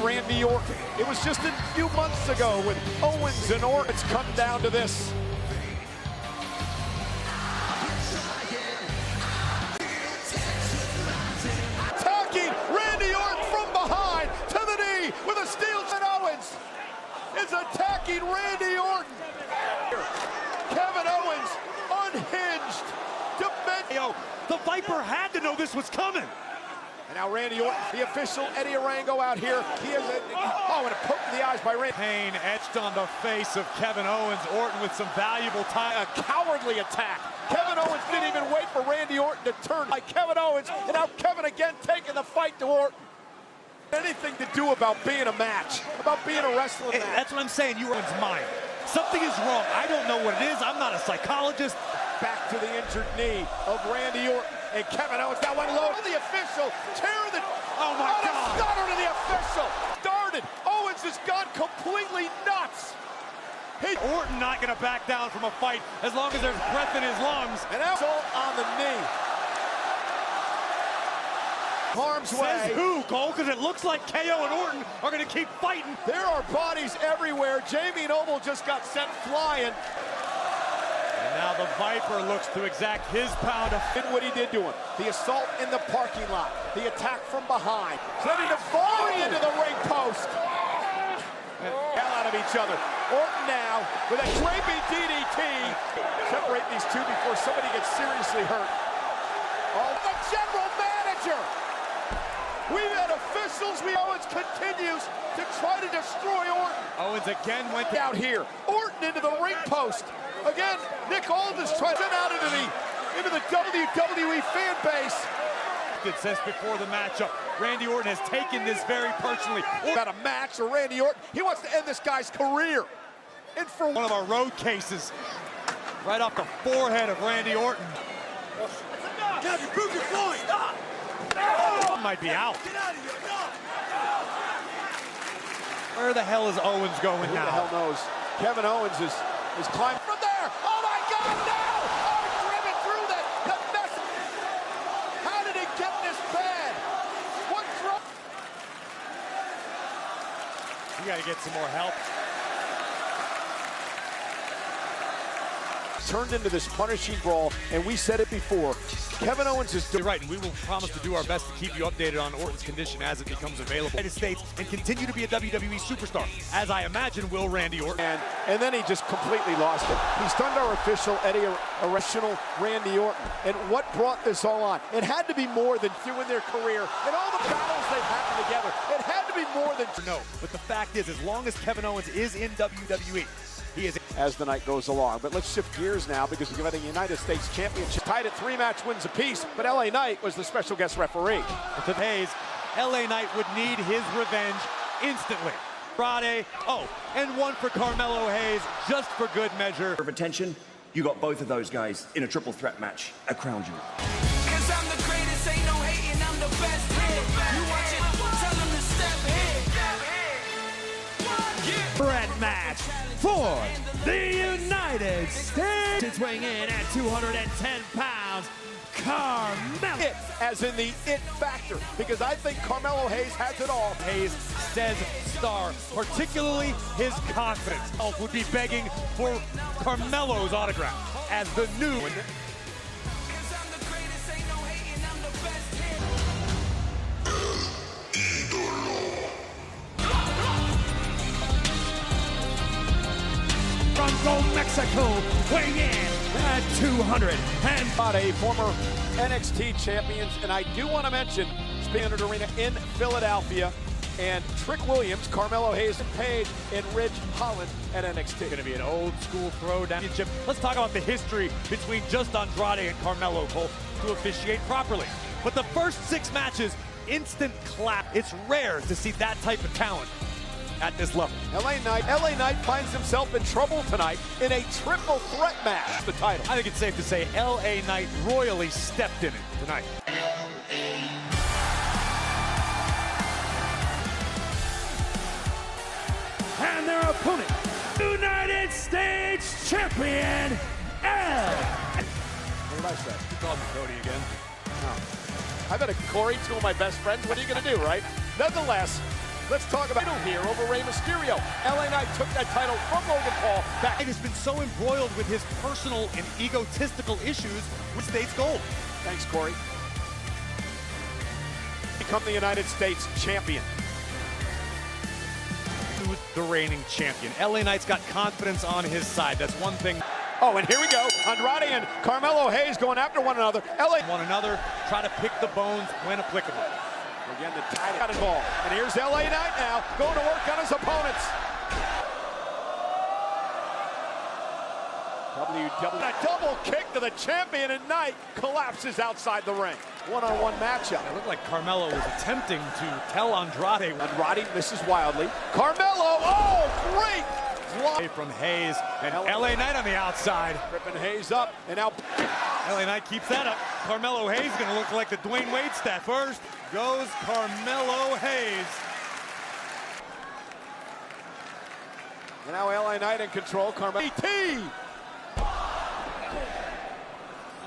Speaker 1: Randy Orton. It was just a few months ago with Owens and Orton. It's come down to this. Attacking Randy Orton from behind to the knee with a steel. And Owens is attacking Randy Orton. Kevin Owens unhinged.
Speaker 2: The Viper had to know this was coming.
Speaker 1: And now Randy Orton, the official Eddie Arango out here. He has and a poke in the eyes by Randy.
Speaker 2: Pain etched on the face of Kevin Owens. Orton with some valuable time.
Speaker 1: A cowardly attack. Kevin Owens didn't even wait for Randy Orton to turn. Like Kevin Owens, and now Kevin again taking the fight to Orton. Anything to do about being a match, about being a wrestling match.
Speaker 2: That's what I'm saying. You Owens' mind. Something is wrong. I don't know what it is. I'm not a psychologist.
Speaker 1: Back to the injured knee of Randy Orton. And Kevin Owens got one low. The official tearing the...
Speaker 2: Oh, my God.
Speaker 1: Starter to the official. Started. Owens has gone completely nuts.
Speaker 2: Orton not going to back down from a fight as long as there's breath in his lungs.
Speaker 1: And assault on the knee. Harm's way.
Speaker 2: Says who, Cole? Because it looks like KO and Orton are going to keep fighting.
Speaker 1: There are bodies everywhere. Jamie Noble just got sent flying.
Speaker 2: And now the Viper looks to exact his pound of...
Speaker 1: Did what he did to him. The assault in the parking lot. The attack from behind. Sending the volley into the ring post. Hell out of each other. Orton now with a draping DDT. Separate these two before somebody gets seriously hurt. Oh, the general manager. We've had officials. Owens continues to try to destroy Orton.
Speaker 2: Owens again went
Speaker 1: out here. Orton into the ring post. Again, Nick Aldis trying to get out into the WWE fan base.
Speaker 2: scripted, says before the matchup. Randy Orton has taken this very personally.
Speaker 1: Got a match or Randy Orton. He wants to end this guy's career. And for
Speaker 2: one of our road cases, right off the forehead of Randy Orton.
Speaker 3: Now you prove your point. Stop.
Speaker 2: Oh, might be out.
Speaker 3: Get out of here. No.
Speaker 2: Where the hell is Owens going now?
Speaker 1: Who the hell knows? Kevin Owens is climbing from there. Oh my God, no! Oh, driven through that. The mess. How did it get this bad? What drop?
Speaker 2: You got to get some more help.
Speaker 1: Turned into this punishing brawl, and we said it before. Kevin Owens is
Speaker 2: You're right, and we will promise to do our best to keep you updated on Orton's condition as it becomes available in the United States and continue to be a WWE superstar, as I imagine will Randy Orton.
Speaker 1: And then he just completely lost it. He stunned our official irrational Randy Orton. And what brought this all on? It had to be more than doing their career and all the battles they've had together. It had to be more than
Speaker 2: no. But the fact is, as long as Kevin Owens is in WWE, he is
Speaker 1: as the night goes along. But let's shift gears now because we're getting the United States Championship tied at 3-match wins apiece. But LA Knight was the special guest referee.
Speaker 2: To Hayes, LA Knight would need his revenge instantly. Andrade, and one for Carmelo Hayes, just for good measure.
Speaker 5: Of attention, you got both of those guys in a triple threat match, a crown jewel.
Speaker 6: Cause I'm the greatest, ain't no hating, I'm the best here. You watch it, tell them to step here.
Speaker 3: Red match for the United States. It's weighing in at 210 pounds, Carmelo.
Speaker 1: It, as in the it factor, because I think Carmelo Hayes has it all.
Speaker 2: Hayes says star, particularly his confidence. Would be begging for Carmelo's autograph as the new one.
Speaker 3: From Mexico, weighing in at 200 and
Speaker 1: A former NXT champions, and I do want to mention, speaking of the arena in Philadelphia, and Trick Williams, Carmelo Hayes, Page, and Ridge Holland at NXT.
Speaker 2: Going to be an old school throwdown. Let's talk about the history between just Andrade and Carmelo Cole to officiate properly. But the first 6 matches, instant clap. It's rare to see that type of talent at this level.
Speaker 1: LA Knight finds himself in trouble tonight in a triple threat match. The title.
Speaker 2: I think it's safe to say LA Knight royally stepped in it tonight.
Speaker 3: and their opponent, United States Champion,
Speaker 1: What did I say?
Speaker 2: You called me Cody again.
Speaker 1: No. I bet a Corey, 2 of my best friends. What are you going to do, right? Nonetheless, let's talk about it here over Rey Mysterio. LA Knight took that title from Logan Paul back.
Speaker 2: He has been so embroiled with his personal and egotistical issues with State's gold.
Speaker 1: Thanks, Corey. Become the United States champion.
Speaker 2: Who's the reigning champion? LA Knight's got confidence on his side. That's one thing.
Speaker 1: Oh, and here we go. Andrade and Carmelo Hayes going after one another.
Speaker 2: One another, try to pick the bones when applicable.
Speaker 1: Again, the title got involved. And here's LA Knight now, going to work on his opponents. A double kick to the champion, and Knight collapses outside the ring. One-on-one matchup.
Speaker 2: It looked like Carmelo was attempting to tell Andrade.
Speaker 1: Andrade misses wildly. Carmelo, oh, great!
Speaker 2: From Hayes and LA Knight on the outside.
Speaker 1: Ripping Hayes up, and now
Speaker 2: LA Knight keeps that up. Carmelo Hayes going to look like the Dwayne Wade stat. First goes Carmelo Hayes.
Speaker 1: And now LA Knight in control. Carmelo.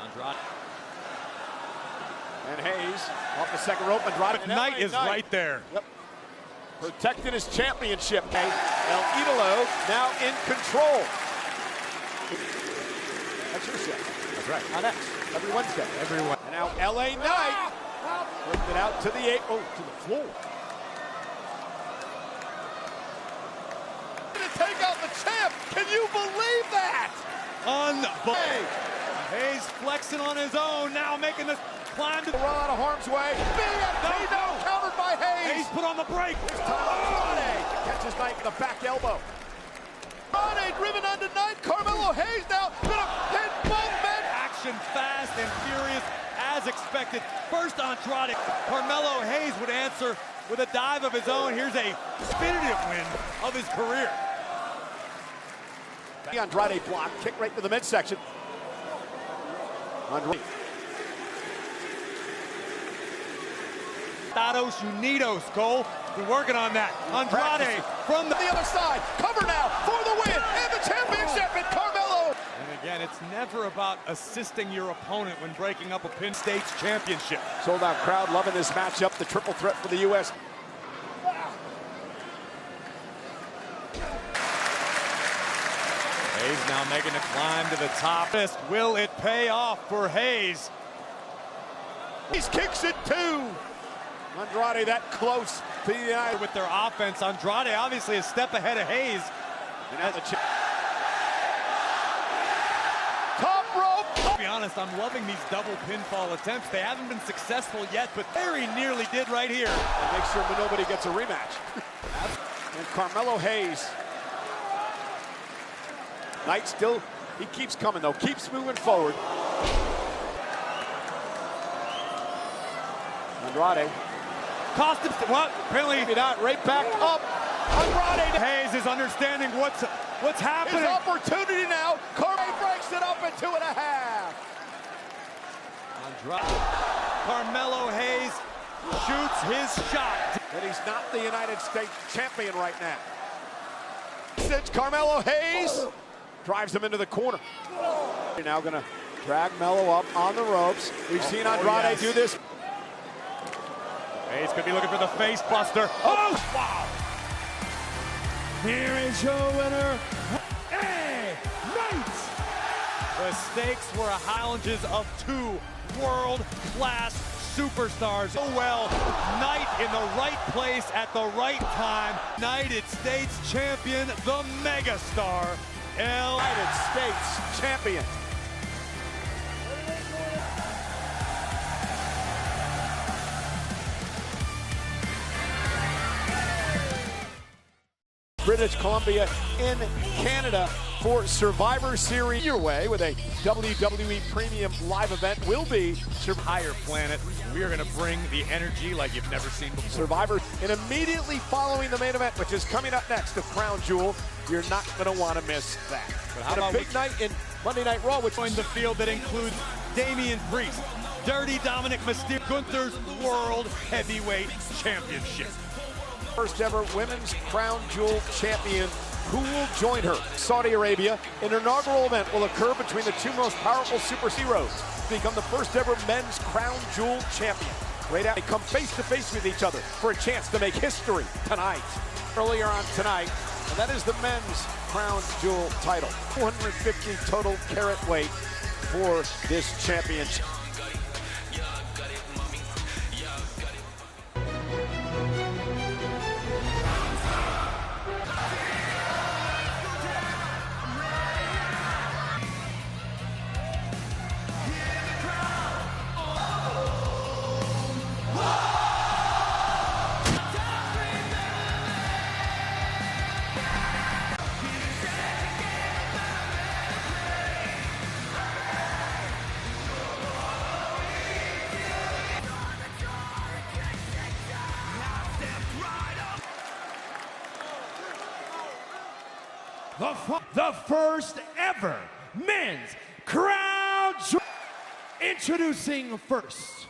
Speaker 1: Andrade. And Hayes off the second rope. Andrade.
Speaker 2: But Knight is right there.
Speaker 1: Yep. Protecting his championship. El Idolo now in control. That's your show.
Speaker 2: That's right.
Speaker 1: How next? Every Wednesday.
Speaker 2: Everyone.
Speaker 1: And now LA Knight flipped it out to the to the floor. Gonna take out the champ. Can you believe that?
Speaker 2: Unbelievable. Hayes flexing on his own, now making this climb to the
Speaker 1: run out of harm's way. No, countered by Hayes.
Speaker 2: Hayes put on the break.
Speaker 1: Andrade catches Knight with a back elbow. Andrade driven under Knight. Carmelo Hayes now gonna pin both men.
Speaker 2: Action fast and furious as expected. First Andrade. Carmelo Hayes would answer with a dive of his own. Here's a definitive win of his career.
Speaker 1: The Andrade block, kick right to the midsection. Andrade.
Speaker 2: Dados Unidos, Cole. Been working on that. Andrade from the
Speaker 1: other side. Cover now for the win and the championship in Carmelo.
Speaker 2: And again, it's never about assisting your opponent when breaking up a pin states championship.
Speaker 1: Sold out crowd loving this matchup. The triple threat for the U.S.
Speaker 2: Hayes now making a climb to the top. Will it pay off for Hayes?
Speaker 1: He kicks it too. Andrade that close to the eye.
Speaker 2: With their offense, Andrade obviously a step ahead of Hayes.
Speaker 1: And now the top rope.
Speaker 2: To be honest, I'm loving these double pinfall attempts. They haven't been successful yet, but very nearly did right here.
Speaker 1: And make sure nobody gets a rematch. And Carmelo Hayes. Knight still, he keeps coming though, keeps moving forward. Andrade.
Speaker 2: Cost him, what? Apparently
Speaker 1: Maybe not, right back up. Andrade.
Speaker 2: Hayes is understanding what's happening.
Speaker 1: His opportunity now. Carmelo breaks it up at 2.5.
Speaker 2: Andrade. Carmelo Hayes shoots his shot.
Speaker 1: And he's not the United States champion right now. It's Carmelo Hayes. Drives him into the corner. You're now gonna drag Melo up on the ropes. We've seen Andrade do this.
Speaker 2: Hayes could be looking for the face buster. Oh, wow.
Speaker 3: Here is your winner, A. Knight.
Speaker 2: The stakes were challenges of two world-class superstars. So well, Knight in the right place at the right time. United States champion, the megastar.
Speaker 1: United States champion. British Columbia in Canada for Survivor Series. Your way with a WWE Premium Live event will be
Speaker 2: Higher Planet. We are going to bring the energy like you've never seen before.
Speaker 1: Survivor, and immediately following the main event, which is coming up next, the Crown Jewel. You're not going to want to miss that.
Speaker 2: But how
Speaker 1: and
Speaker 2: about
Speaker 1: a big night in Monday Night Raw, which
Speaker 2: join the field that includes Damian Priest, Dirty Dominic Mysterio, Gunther's World Heavyweight Championship.
Speaker 1: First ever women's Crown Jewel champion. Who will join her? Saudi Arabia. An inaugural event will occur between the two most powerful superheroes to become the first ever men's Crown Jewel champion. Right out, they come face to face with each other for a chance to make history tonight. Earlier on tonight, and that is the men's Crown Jewel title. 450 total carat weight for this championship.
Speaker 3: The first ever men's Crown Jewel. Introducing first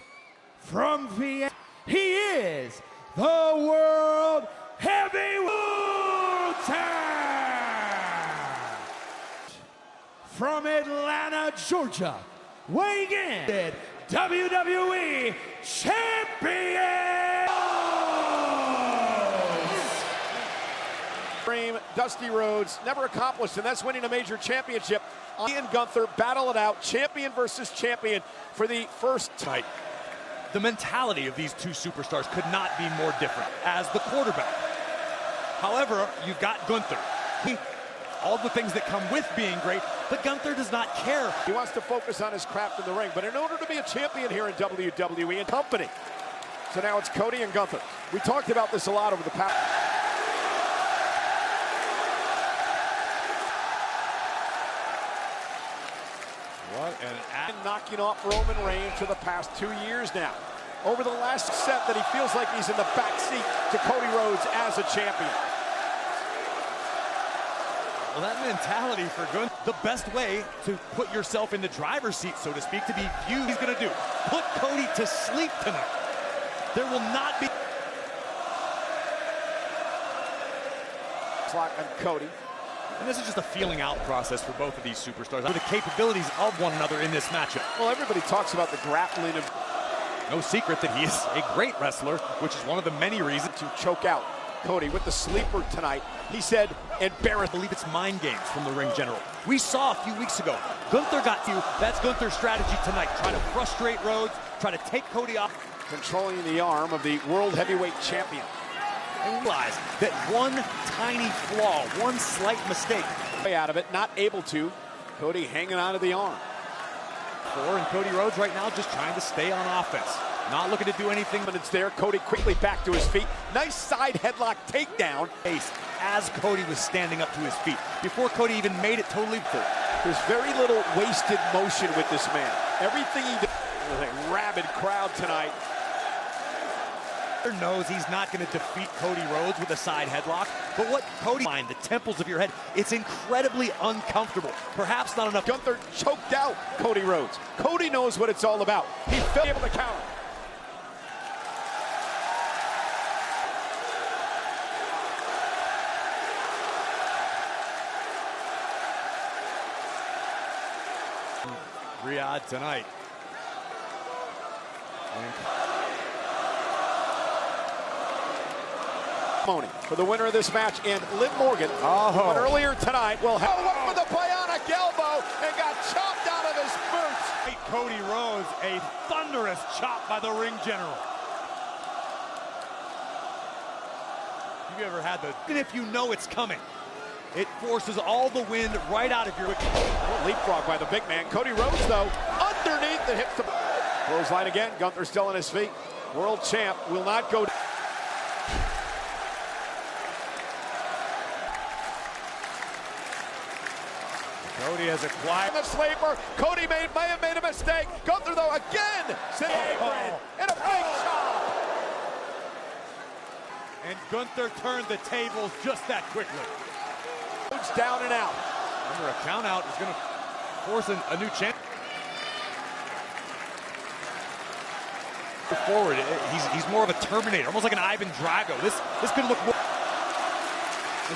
Speaker 3: from Vienna, he is the World Heavyweight Champion. From Atlanta, Georgia, weighing in, WWE Champion.
Speaker 1: Dusty Rhodes never accomplished, and that's winning a major championship. Ian Gunther battle it out, champion versus champion for the first time.
Speaker 2: The mentality of these two superstars could not be more different as the quarterback. However, you've got Gunther. All the things that come with being great, but Gunther does not care.
Speaker 1: He wants to focus on his craft in the ring, but in order to be a champion here in WWE and company. So now it's Cody and Gunther. We talked about this a lot over the past.
Speaker 2: What
Speaker 1: and knocking off Roman Reigns for the past 2 years now. Over the last set that he feels like he's in the back seat to Cody Rhodes as a champion.
Speaker 2: Well, that mentality for Gunther, the best way to put yourself in the driver's seat, so to speak, to be viewed, he's going to do. Put Cody to sleep tonight. There will not be...
Speaker 1: Clock on Cody.
Speaker 2: And this is just a feeling out process for both of these superstars. The capabilities of one another in this matchup.
Speaker 1: Well, everybody talks about the grappling of...
Speaker 2: No secret that he is a great wrestler, which is one of the many reasons
Speaker 1: to choke out Cody with the sleeper tonight. He said, embarrassed.
Speaker 2: I believe it's mind games from the ring general. We saw a few weeks ago, Gunther got you. That's Gunther's strategy tonight. Try to frustrate Rhodes, try to take Cody off.
Speaker 1: Controlling the arm of the World Heavyweight Champion.
Speaker 2: And realize that one tiny flaw, one slight mistake.
Speaker 1: Way out of it, not able to. Cody hanging on to the arm.
Speaker 2: And Cody Rhodes right now just trying to stay on offense. Not looking to do anything.
Speaker 1: But it's there. Cody quickly back to his feet. Nice side headlock takedown.
Speaker 2: As Cody was standing up to his feet. Before Cody even made it totally full.
Speaker 1: There's very little wasted motion with this man. Everything he does. With a rabid crowd tonight.
Speaker 2: Knows he's not going to defeat Cody Rhodes with a side headlock, but what Cody mind the temples of your head, it's incredibly uncomfortable. Perhaps not enough.
Speaker 1: Gunther choked out Cody Rhodes. Cody knows what it's all about. He fell able to counter.
Speaker 2: Riyadh tonight.
Speaker 1: For the winner of this match, and Liv Morgan, but earlier tonight, will have went for the bionic elbow and got chopped out of his boots.
Speaker 2: Cody Rhodes, a thunderous chop by the ring general. Have you ever had the, even if you know it's coming, it forces all the wind right out of your...
Speaker 1: Leapfrog by the big man. Cody Rhodes, though, underneath the hits the clothesline again. Gunther still on his feet. World champ will not go down.
Speaker 2: Cody has acquired
Speaker 1: the sleeper. Cody may have made a mistake. Gunther, though, again. And a big shot.
Speaker 2: And Gunther turned the tables just that quickly.
Speaker 1: It's down and out.
Speaker 2: Remember, a count out is going to force a new champ. Forward, he's more of a Terminator, almost like an Ivan Drago. This could look more.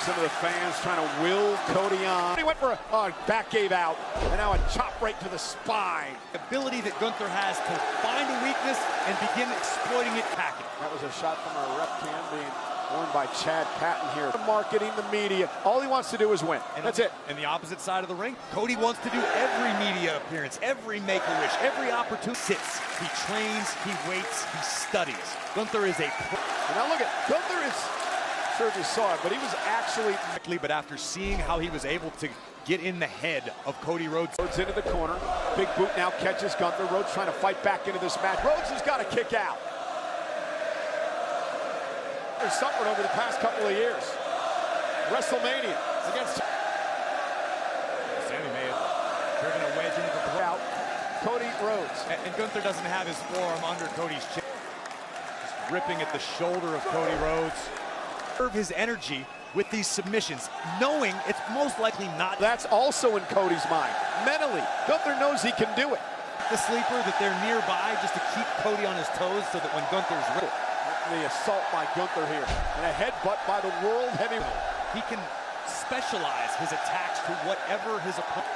Speaker 1: Some of the fans trying to will Cody on. He went for a back gave out, and now a chop right to the spine.
Speaker 2: The ability that Gunther has to find a weakness and begin exploiting it, packing.
Speaker 1: That was a shot from our rep cam being worn by Chad Patton here. Marketing, the media, all he wants to do is win. And that's it.
Speaker 2: And the opposite side of the ring, Cody wants to do every media appearance, every make-a-wish, every opportunity. Sits, he trains, he waits, he studies. Gunther is a pro.
Speaker 1: And now look at, Gunther is, sure if you saw it, but he was actually...
Speaker 2: But after seeing how he was able to get in the head of Cody Rhodes.
Speaker 1: Rhodes into the corner. Big boot now catches Gunther. Rhodes trying to fight back into this match. Rhodes has got to kick out. They're suffering over the past couple of years. WrestleMania against...
Speaker 2: Sammy may have driven a wedge into the
Speaker 1: out. Cody Rhodes.
Speaker 2: And Gunther doesn't have his forearm under Cody's chin. Just ripping at the shoulder of Cody Rhodes. Serve his energy with these submissions, knowing it's most likely not.
Speaker 1: That's also in Cody's mind. Mentally, Gunther knows he can do it.
Speaker 2: The sleeper that they're nearby just to keep Cody on his toes so that when Gunther's ready.
Speaker 1: The assault by Gunther here. And a headbutt by the World Heavyweight.
Speaker 2: He can specialize his attacks to whatever his opponent.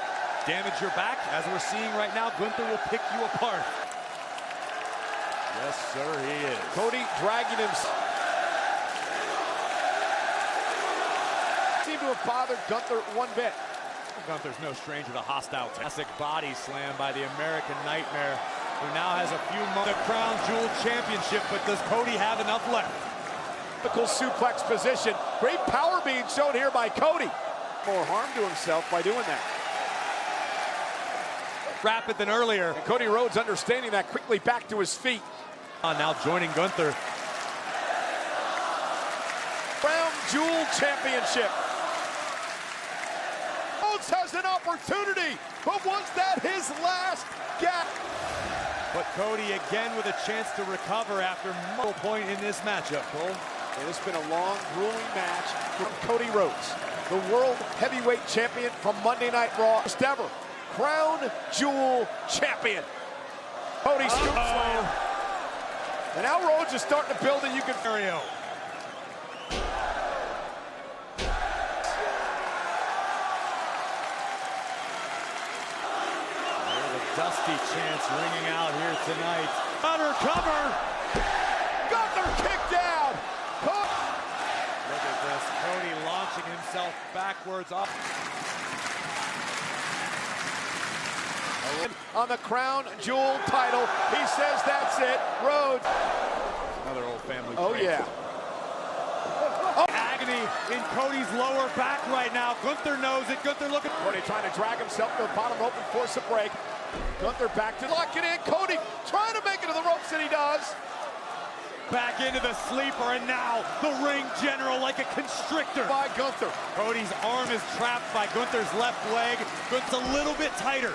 Speaker 2: Damage your back, as we're seeing right now, Gunther will pick you apart. Yes, sir, he is.
Speaker 1: Cody dragging himself. Seemed to have bothered Gunther one bit.
Speaker 2: Gunther's no stranger to hostile. Classic body slam by the American Nightmare, who now has a few moments. The Crown Jewel Championship, but does Cody have enough left?
Speaker 1: Typical suplex position. Great power being shown here by Cody. More harm to himself by doing that.
Speaker 2: Rapid than earlier.
Speaker 1: And Cody Rhodes understanding that, quickly back to his feet.
Speaker 2: Now joining Gunther.
Speaker 1: Crown Jewel Championship. Rhodes has it opportunity, but was that his last gap?
Speaker 2: But Cody again with a chance to recover after multiple point in this matchup, Cole.
Speaker 1: And it's been a long, grueling match from Cody Rhodes, the World Heavyweight Champion from Monday Night Raw. First ever Crown Jewel Champion. Cody scoops slam. And now Rhodes is starting to build, and you can...
Speaker 2: Mario. Dusty chants ringing out here tonight. Under cover.
Speaker 1: Gunther kicked down.
Speaker 2: Look at this. Cody launching himself backwards off.
Speaker 1: On the Crown Jewel title. He says that's it. Rhodes.
Speaker 2: Another old family.
Speaker 1: Oh,
Speaker 2: trait.
Speaker 1: yeah.
Speaker 2: Agony in Cody's lower back right now. Gunther knows it. Gunther looking.
Speaker 1: Cody trying to drag himself to the bottom rope and force a break. Gunther back to lock it in. Cody trying to make it to the ropes, and he does.
Speaker 2: Back into the sleeper, and now the ring general like a constrictor.
Speaker 1: By Gunther.
Speaker 2: Cody's arm is trapped by Gunther's left leg. Gunther's a little bit tighter,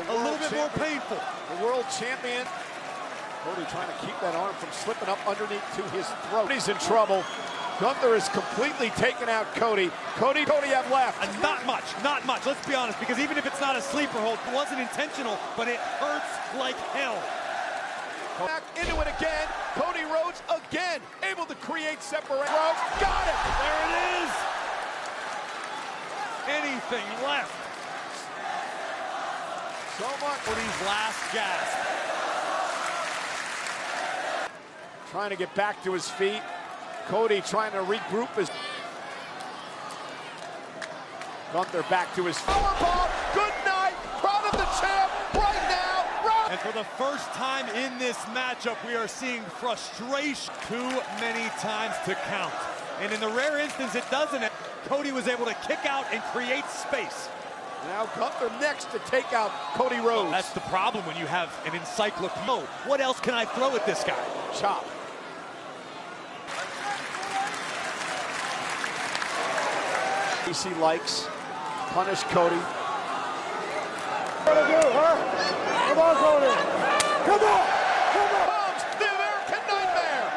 Speaker 2: a little bit more painful.
Speaker 1: The world champion. Cody trying to keep that arm from slipping up underneath to his throat. He's in trouble. Gunther is completely taken out Cody. Cody have left.
Speaker 2: And not much. Let's be honest, because even if it's not a sleeper hold, it wasn't intentional, but it hurts like hell.
Speaker 1: Back into it again. Cody Rhodes again able to create separation. Rhodes got it.
Speaker 2: There it is. Anything left.
Speaker 1: So much.
Speaker 2: Cody's last gasp.
Speaker 1: Trying to get back to his feet. Cody trying to regroup his... Gunther back to his... Powerbomb! Good night! Proud of the champ right now! Rhodes!
Speaker 2: And for the first time in this matchup, we are seeing frustration too many times to count. And in the rare instance it doesn't, Cody was able to kick out and create space.
Speaker 1: Now Gunther next to take out Cody Rhodes.
Speaker 2: That's the problem when you have an encyclopedia. What else can I throw at this guy?
Speaker 1: Chop. He likes. Punish Cody. What to do, huh? Come on, Cody. Come on! Come on! Comes the American Nightmare!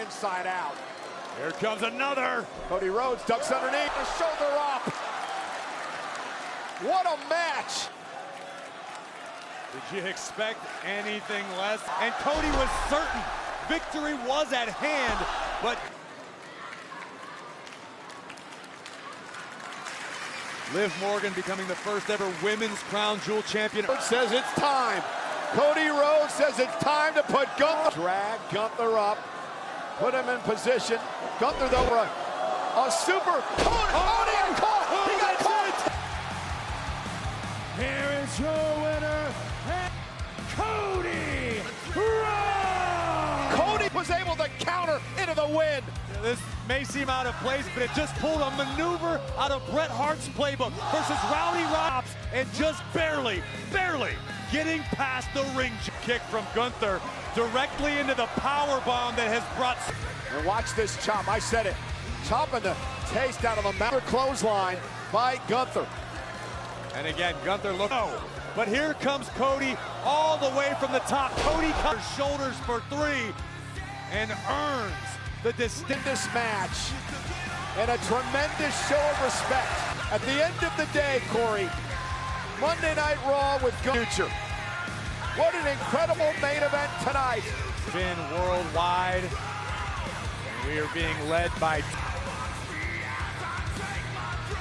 Speaker 1: Inside out.
Speaker 2: Here comes another.
Speaker 1: Cody Rhodes ducks underneath, the shoulder up. What a match!
Speaker 2: Did you expect anything less? And Cody was certain victory was at hand, but Liv Morgan becoming the first ever women's crown jewel champion.
Speaker 1: Rhodes says it's time. Cody Rhodes says it's time to put Gunther. Drag Gunther up. Put him in position. Gunther though, a super. Cody caught. He got caught.
Speaker 3: Here is your winner, Cody Rhodes!
Speaker 1: Cody was able to counter into the win.
Speaker 2: This may seem out of place, but it just pulled a maneuver out of Bret Hart's playbook versus Rowdy Roddy, and just barely getting past the ring kick from Gunther directly into the power bomb that has brought.
Speaker 1: And watch this chop. I said it. Chopping the taste out of a mountain clothesline by Gunther.
Speaker 2: And again, Gunther look. Oh, but here comes Cody all the way from the top. Cody cuts shoulders for three and earns the
Speaker 1: distinguished match and a tremendous show of respect. At the end of the day, Corey, Monday Night Raw with Future. What an incredible main event tonight.
Speaker 2: Been worldwide. We are being led by.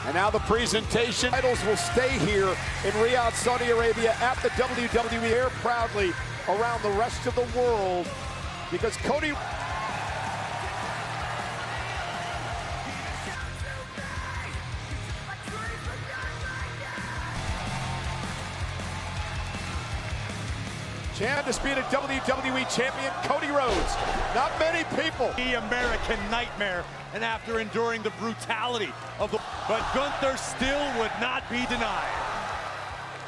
Speaker 1: And now the presentation. Titles will stay here in Riyadh, Saudi Arabia at the WWE Air proudly around the rest of the world because Cody. Undisputed WWE Champion Cody Rhodes. Not many people.
Speaker 2: The American Nightmare, and after enduring the brutality of the, but Gunther still would not be denied.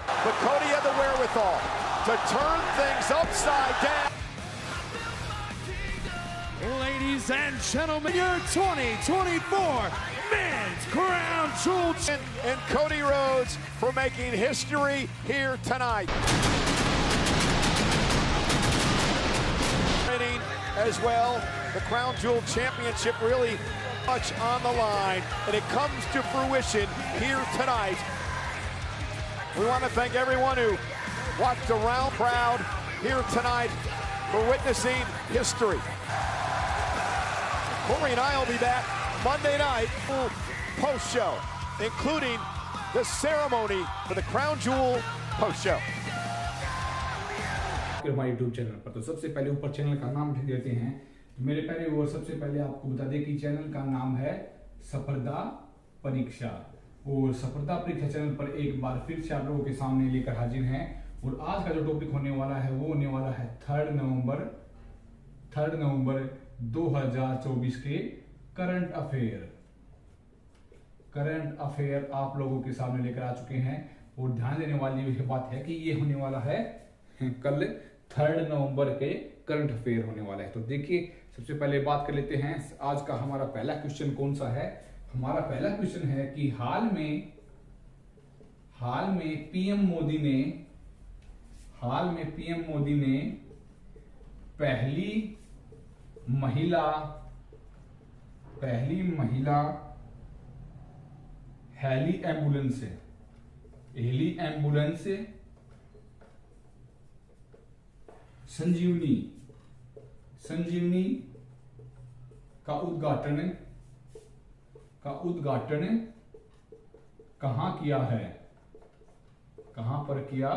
Speaker 1: But Cody had the wherewithal to turn things upside down.
Speaker 3: Ladies and gentlemen, your 2024 Men's Crown Jewel
Speaker 1: and Cody Rhodes for making history here tonight. As well, the Crown Jewel Championship really much on the line, and it comes to fruition here tonight. We want to thank everyone who watched around crowd here tonight for witnessing history. Corey and I will be back Monday night post-show, including the ceremony for the Crown Jewel post-show.
Speaker 7: हमारे YouTube channel पर तो सबसे पहले ऊपर channel का नाम लिख देते हैं। तो मेरे प्यारे व्यूअर, सबसे पहले आपको बता दें कि चैनल का नाम है सफलता परीक्षा, और सफलता परीक्षा चैनल पर एक बार फिर से आप लोगों के सामने लेकर हाजिर हैं। और आज का जो टॉपिक होने वाला है वो होने वाला है 3 नवंबर 2024 के करंट अफेयर आप लोगों के सामने लेकर आ चुके हैं। और ध्यान देने वाली यह बात है कि ये होने वाला है कल 3 नवंबर के करंट अफेयर होने वाला है। तो देखिए, सबसे पहले बात कर लेते हैं आज का हमारा पहला क्वेश्चन कौन सा है। हमारा पहला क्वेश्चन है कि हाल में पीएम मोदी ने पहली महिला हेली एम्बुलेंस संजीवनी का उद्घाटन कहां किया है? कहां पर किया?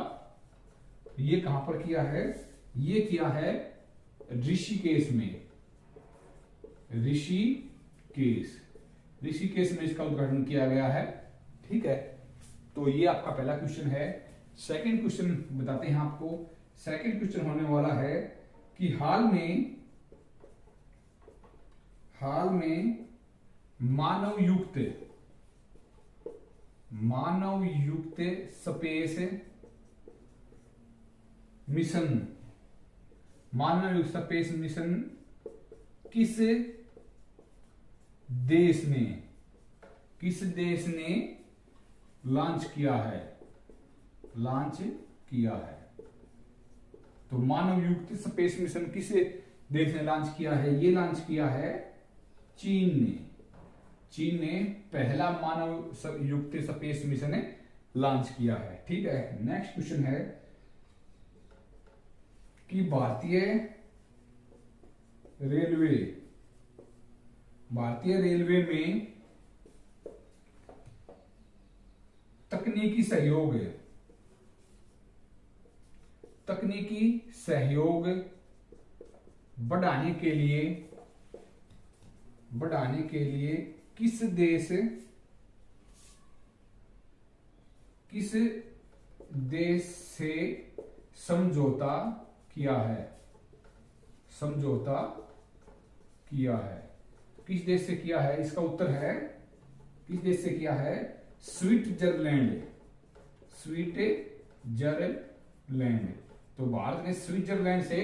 Speaker 7: ये कहां पर किया है? ये किया है ऋषिकेश में इसका उद्घाटन किया गया है। ठीक है, तो ये आपका पहला क्वेश्चन है। सेकंड क्वेश्चन बताते हैं आपको। सेकंड क्वेश्चन होने वाला है कि हाल में मानव युक्त स्पेस मिशन किस देश ने लॉन्च किया है? तो मानव युक्त स्पेस मिशन किस देश ने लॉन्च किया है? ये लॉन्च किया है चीन ने पहला मानव युक्त स्पेस मिशन लॉन्च किया है। ठीक है, नेक्स्ट क्वेश्चन है कि भारतीय रेलवे में तकनीकी सहयोग बढ़ाने के लिए किस देश से समझौता किया है? किस देश से किया है? इसका उत्तर है, किस देश से किया है? स्विट्जरलैंड। तो भारत ने स्विट्जरलैंड से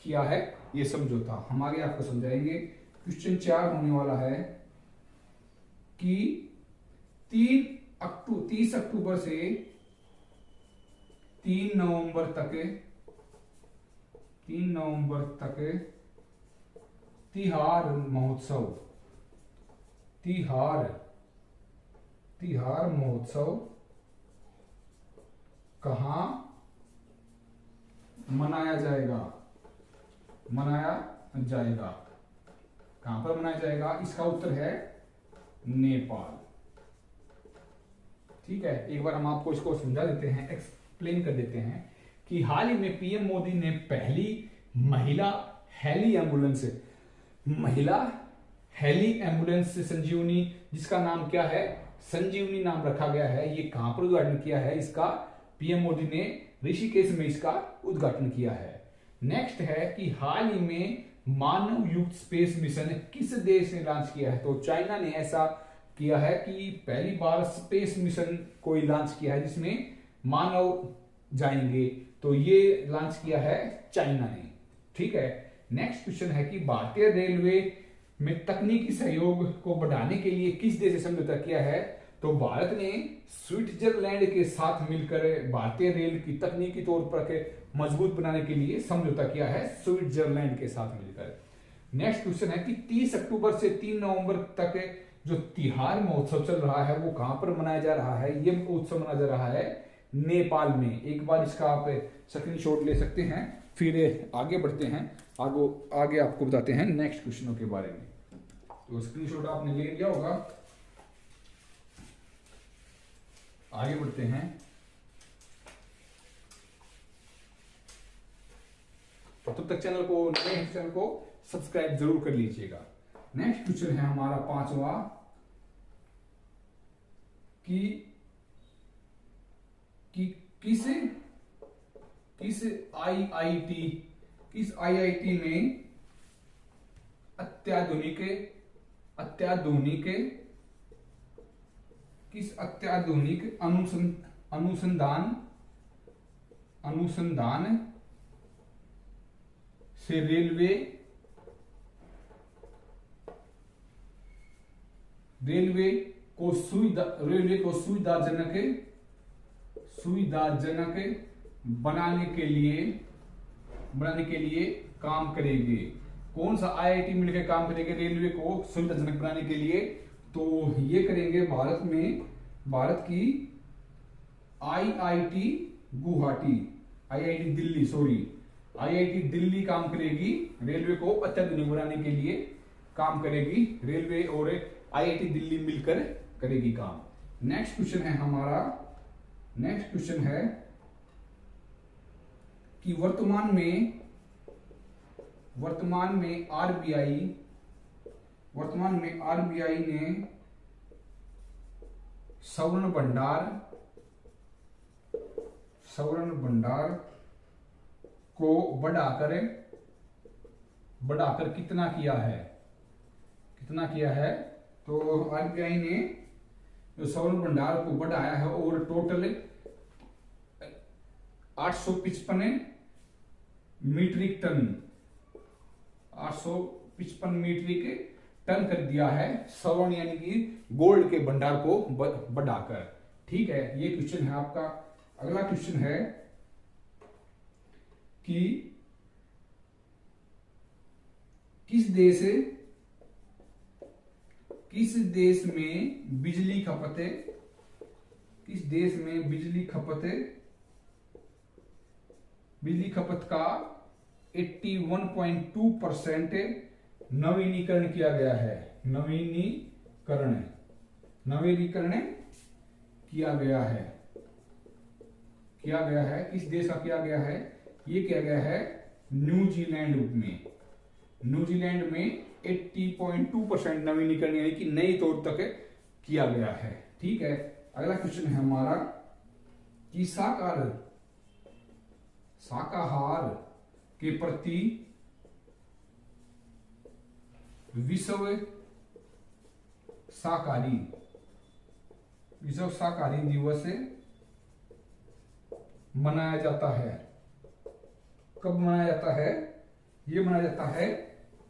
Speaker 7: किया है ये समझौता। हम आगे आपको समझाएंगे। क्वेश्चन 4 होने वाला है कि 30 अक्टूबर से 3 नवंबर तक तिहार महोत्सव कहां मनाया जाएगा? कहां पर मनाया जाएगा? इसका उत्तर है नेपाल। ठीक है, एक बार हम आपको इसको समझा देते हैं, एक्सप्लेन कर देते हैं कि हाल ही में पीएम मोदी ने पहली महिला हेली एम्बुलेंस संजीवनी, जिसका नाम क्या है? संजीवनी नाम रखा गया है। ये कहां पर उद्घाटन किया है इसका? पीएम मोदी ने ऋषिकेश में इसका उद्घाटन किया है। नेक्स्ट है कि हाल ही में मानव युक्त स्पेस मिशन किस देश ने लॉन्च किया है? तो चाइना ने ऐसा किया है कि पहली बार स्पेस मिशन कोई लॉन्च किया है जिसमें मानव जाएंगे, तो ये लॉन्च किया है चाइना ने। ठीक है, नेक्स्ट क्वेश्चन है कि भारतीय रेलवे में तकनीकी सहयोग को बढ़ाने के लिए किस देश से समझौता किया है? तो भारत ने स्विट्जरलैंड के साथ मिलकर भारतीय रेल की तकनीकी तौर पर मजबूत बनाने के लिए समझौता किया है, स्विट्जरलैंड के साथ मिलकर। नेक्स्ट क्वेश्चन है कि 30 अक्टूबर से 3 नवंबर तक जो तिहार महोत्सव चल रहा है वो कहां पर मनाया जा रहा है? ये उत्सव मनाया जा रहा है नेपाल में। एक बार इसका आप स्क्रीनशॉट ले सकते हैं, फिर आगे बढ़ते हैं, आगे आपको बताते हैं नेक्स्ट क्वेश्चनों के बारे में। तो स्क्रीनशॉट आपने ले लिया होगा, आगे बढ़ते हैं। तो तब तक चैनल को सब्सक्राइब जरूर कर लीजिएगा। नेक्स्ट क्वेश्चन है हमारा 5वां कि किस आईआईटी में अत्याधुनिक अनुसंधान से रेलवे को सुविधाजनक बनाने के लिए काम करेगी। कौन सा आईआईटी मिलकर काम करेंगे रेलवे को सुविधाजनक बनाने के लिए? तो ये करेंगे भारत की आईआईटी दिल्ली काम करेगी, रेलवे को अत्याधुनिक बनाने के लिए काम करेगी। रेलवे और आईआईटी दिल्ली मिलकर करेगी काम। नेक्स्ट क्वेश्चन है कि वर्तमान में आरबीआई ने स्वर्ण भंडार को बढ़ाकर कितना किया है? तो आरबीआई ने स्वर्ण भंडार को बढ़ाया है और टोटल 855 मीट्रिक टन कर दिया है, स्वर्ण यानी कि गोल्ड के भंडार को बढ़ाकर। ठीक है, ये क्वेश्चन है आपका। अगला क्वेश्चन है कि किस देश में बिजली खपत का 81.2% नवीनीकरण किया गया है। नवीनीकरण किया गया है। किस देश का किया गया है? ये किया गया है न्यूजीलैंड में 80.2% नवीनीकरण यानी कि नई तौर तक किया गया है। ठीक है, अगला क्वेश्चन है हमारा कि शाकाहार के प्रति विश्व शाकाहारी दिवस मनाया जाता है। कब मनाया जाता है? ये मनाया जाता है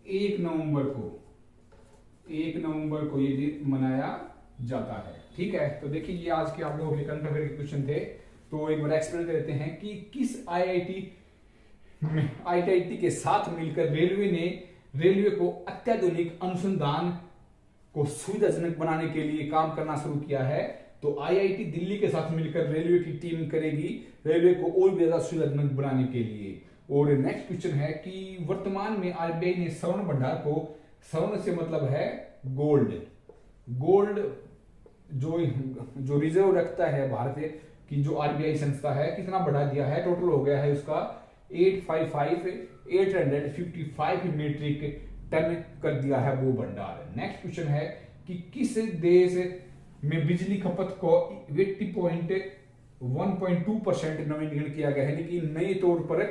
Speaker 7: 1 नवंबर को ये दिन मनाया जाता है। ठीक है, तो देखिए ये आज के आप लोगों के करंट अफेयर के क्वेश्चन थे। तो एक बार एक्सप्लेन कर देते हैं कि किस आईआईटी के साथ मिलकर रेलवे को अत्याधुनिक अनुसंधान को सुविधाजनक बनाने के लिए काम करना शुरू किया है। तो आईआईटी दिल्ली के साथ मिलकर रेलवे की टीम करेगी रेलवे को और भी ज्यादा सुविधाजनक बनाने के लिए। और नेक्स्ट क्वेश्चन है कि वर्तमान में आरबीआई ने स्वर्ण भंडार को, स्वर्ण से मतलब है गोल्ड जो रिजर्व रखता है भारत की जो आरबीआई संस्था है, कितना बढ़ा दिया है? टोटल हो गया है उसका 855 मीट्रिक टन कर दिया है वो भंडार। नेक्स्ट क्वेश्चन है कि किस देश में बिजली खपत को 1.2% नवीनीकरण किया गया है, यानी कि नई तौर पर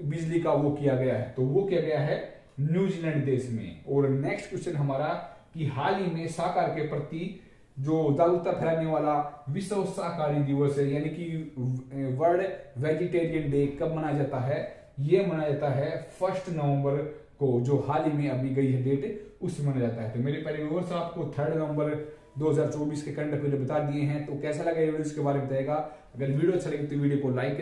Speaker 7: बिजली का वो किया गया है। तो वो किया गया है न्यूजीलैंड देश में। और नेक्स्ट क्वेश्चन हमारा कि हाल ही में शाकाहार के प्रति जो जागरूकता फैलाने वाला विश्व शाकाहारी दिवस है, यानी कि वर्ल्ड वेजिटेरियन डे कब मनाया जाता है? ये मनाया जाता है 1 नवंबर को, जो हाल ही में अभी गई है डेट, उसमें मनाया जाता है। तो मेरे प्यारे व्यूअर्स, आपको 3 नवंबर 2024 के करंट अफेयर बता दिए हैं। तो कैसा लगा ये वीडियो, इसके बारे में बताएगा। अगर वीडियो अच्छा लगे तो वीडियो को लाइक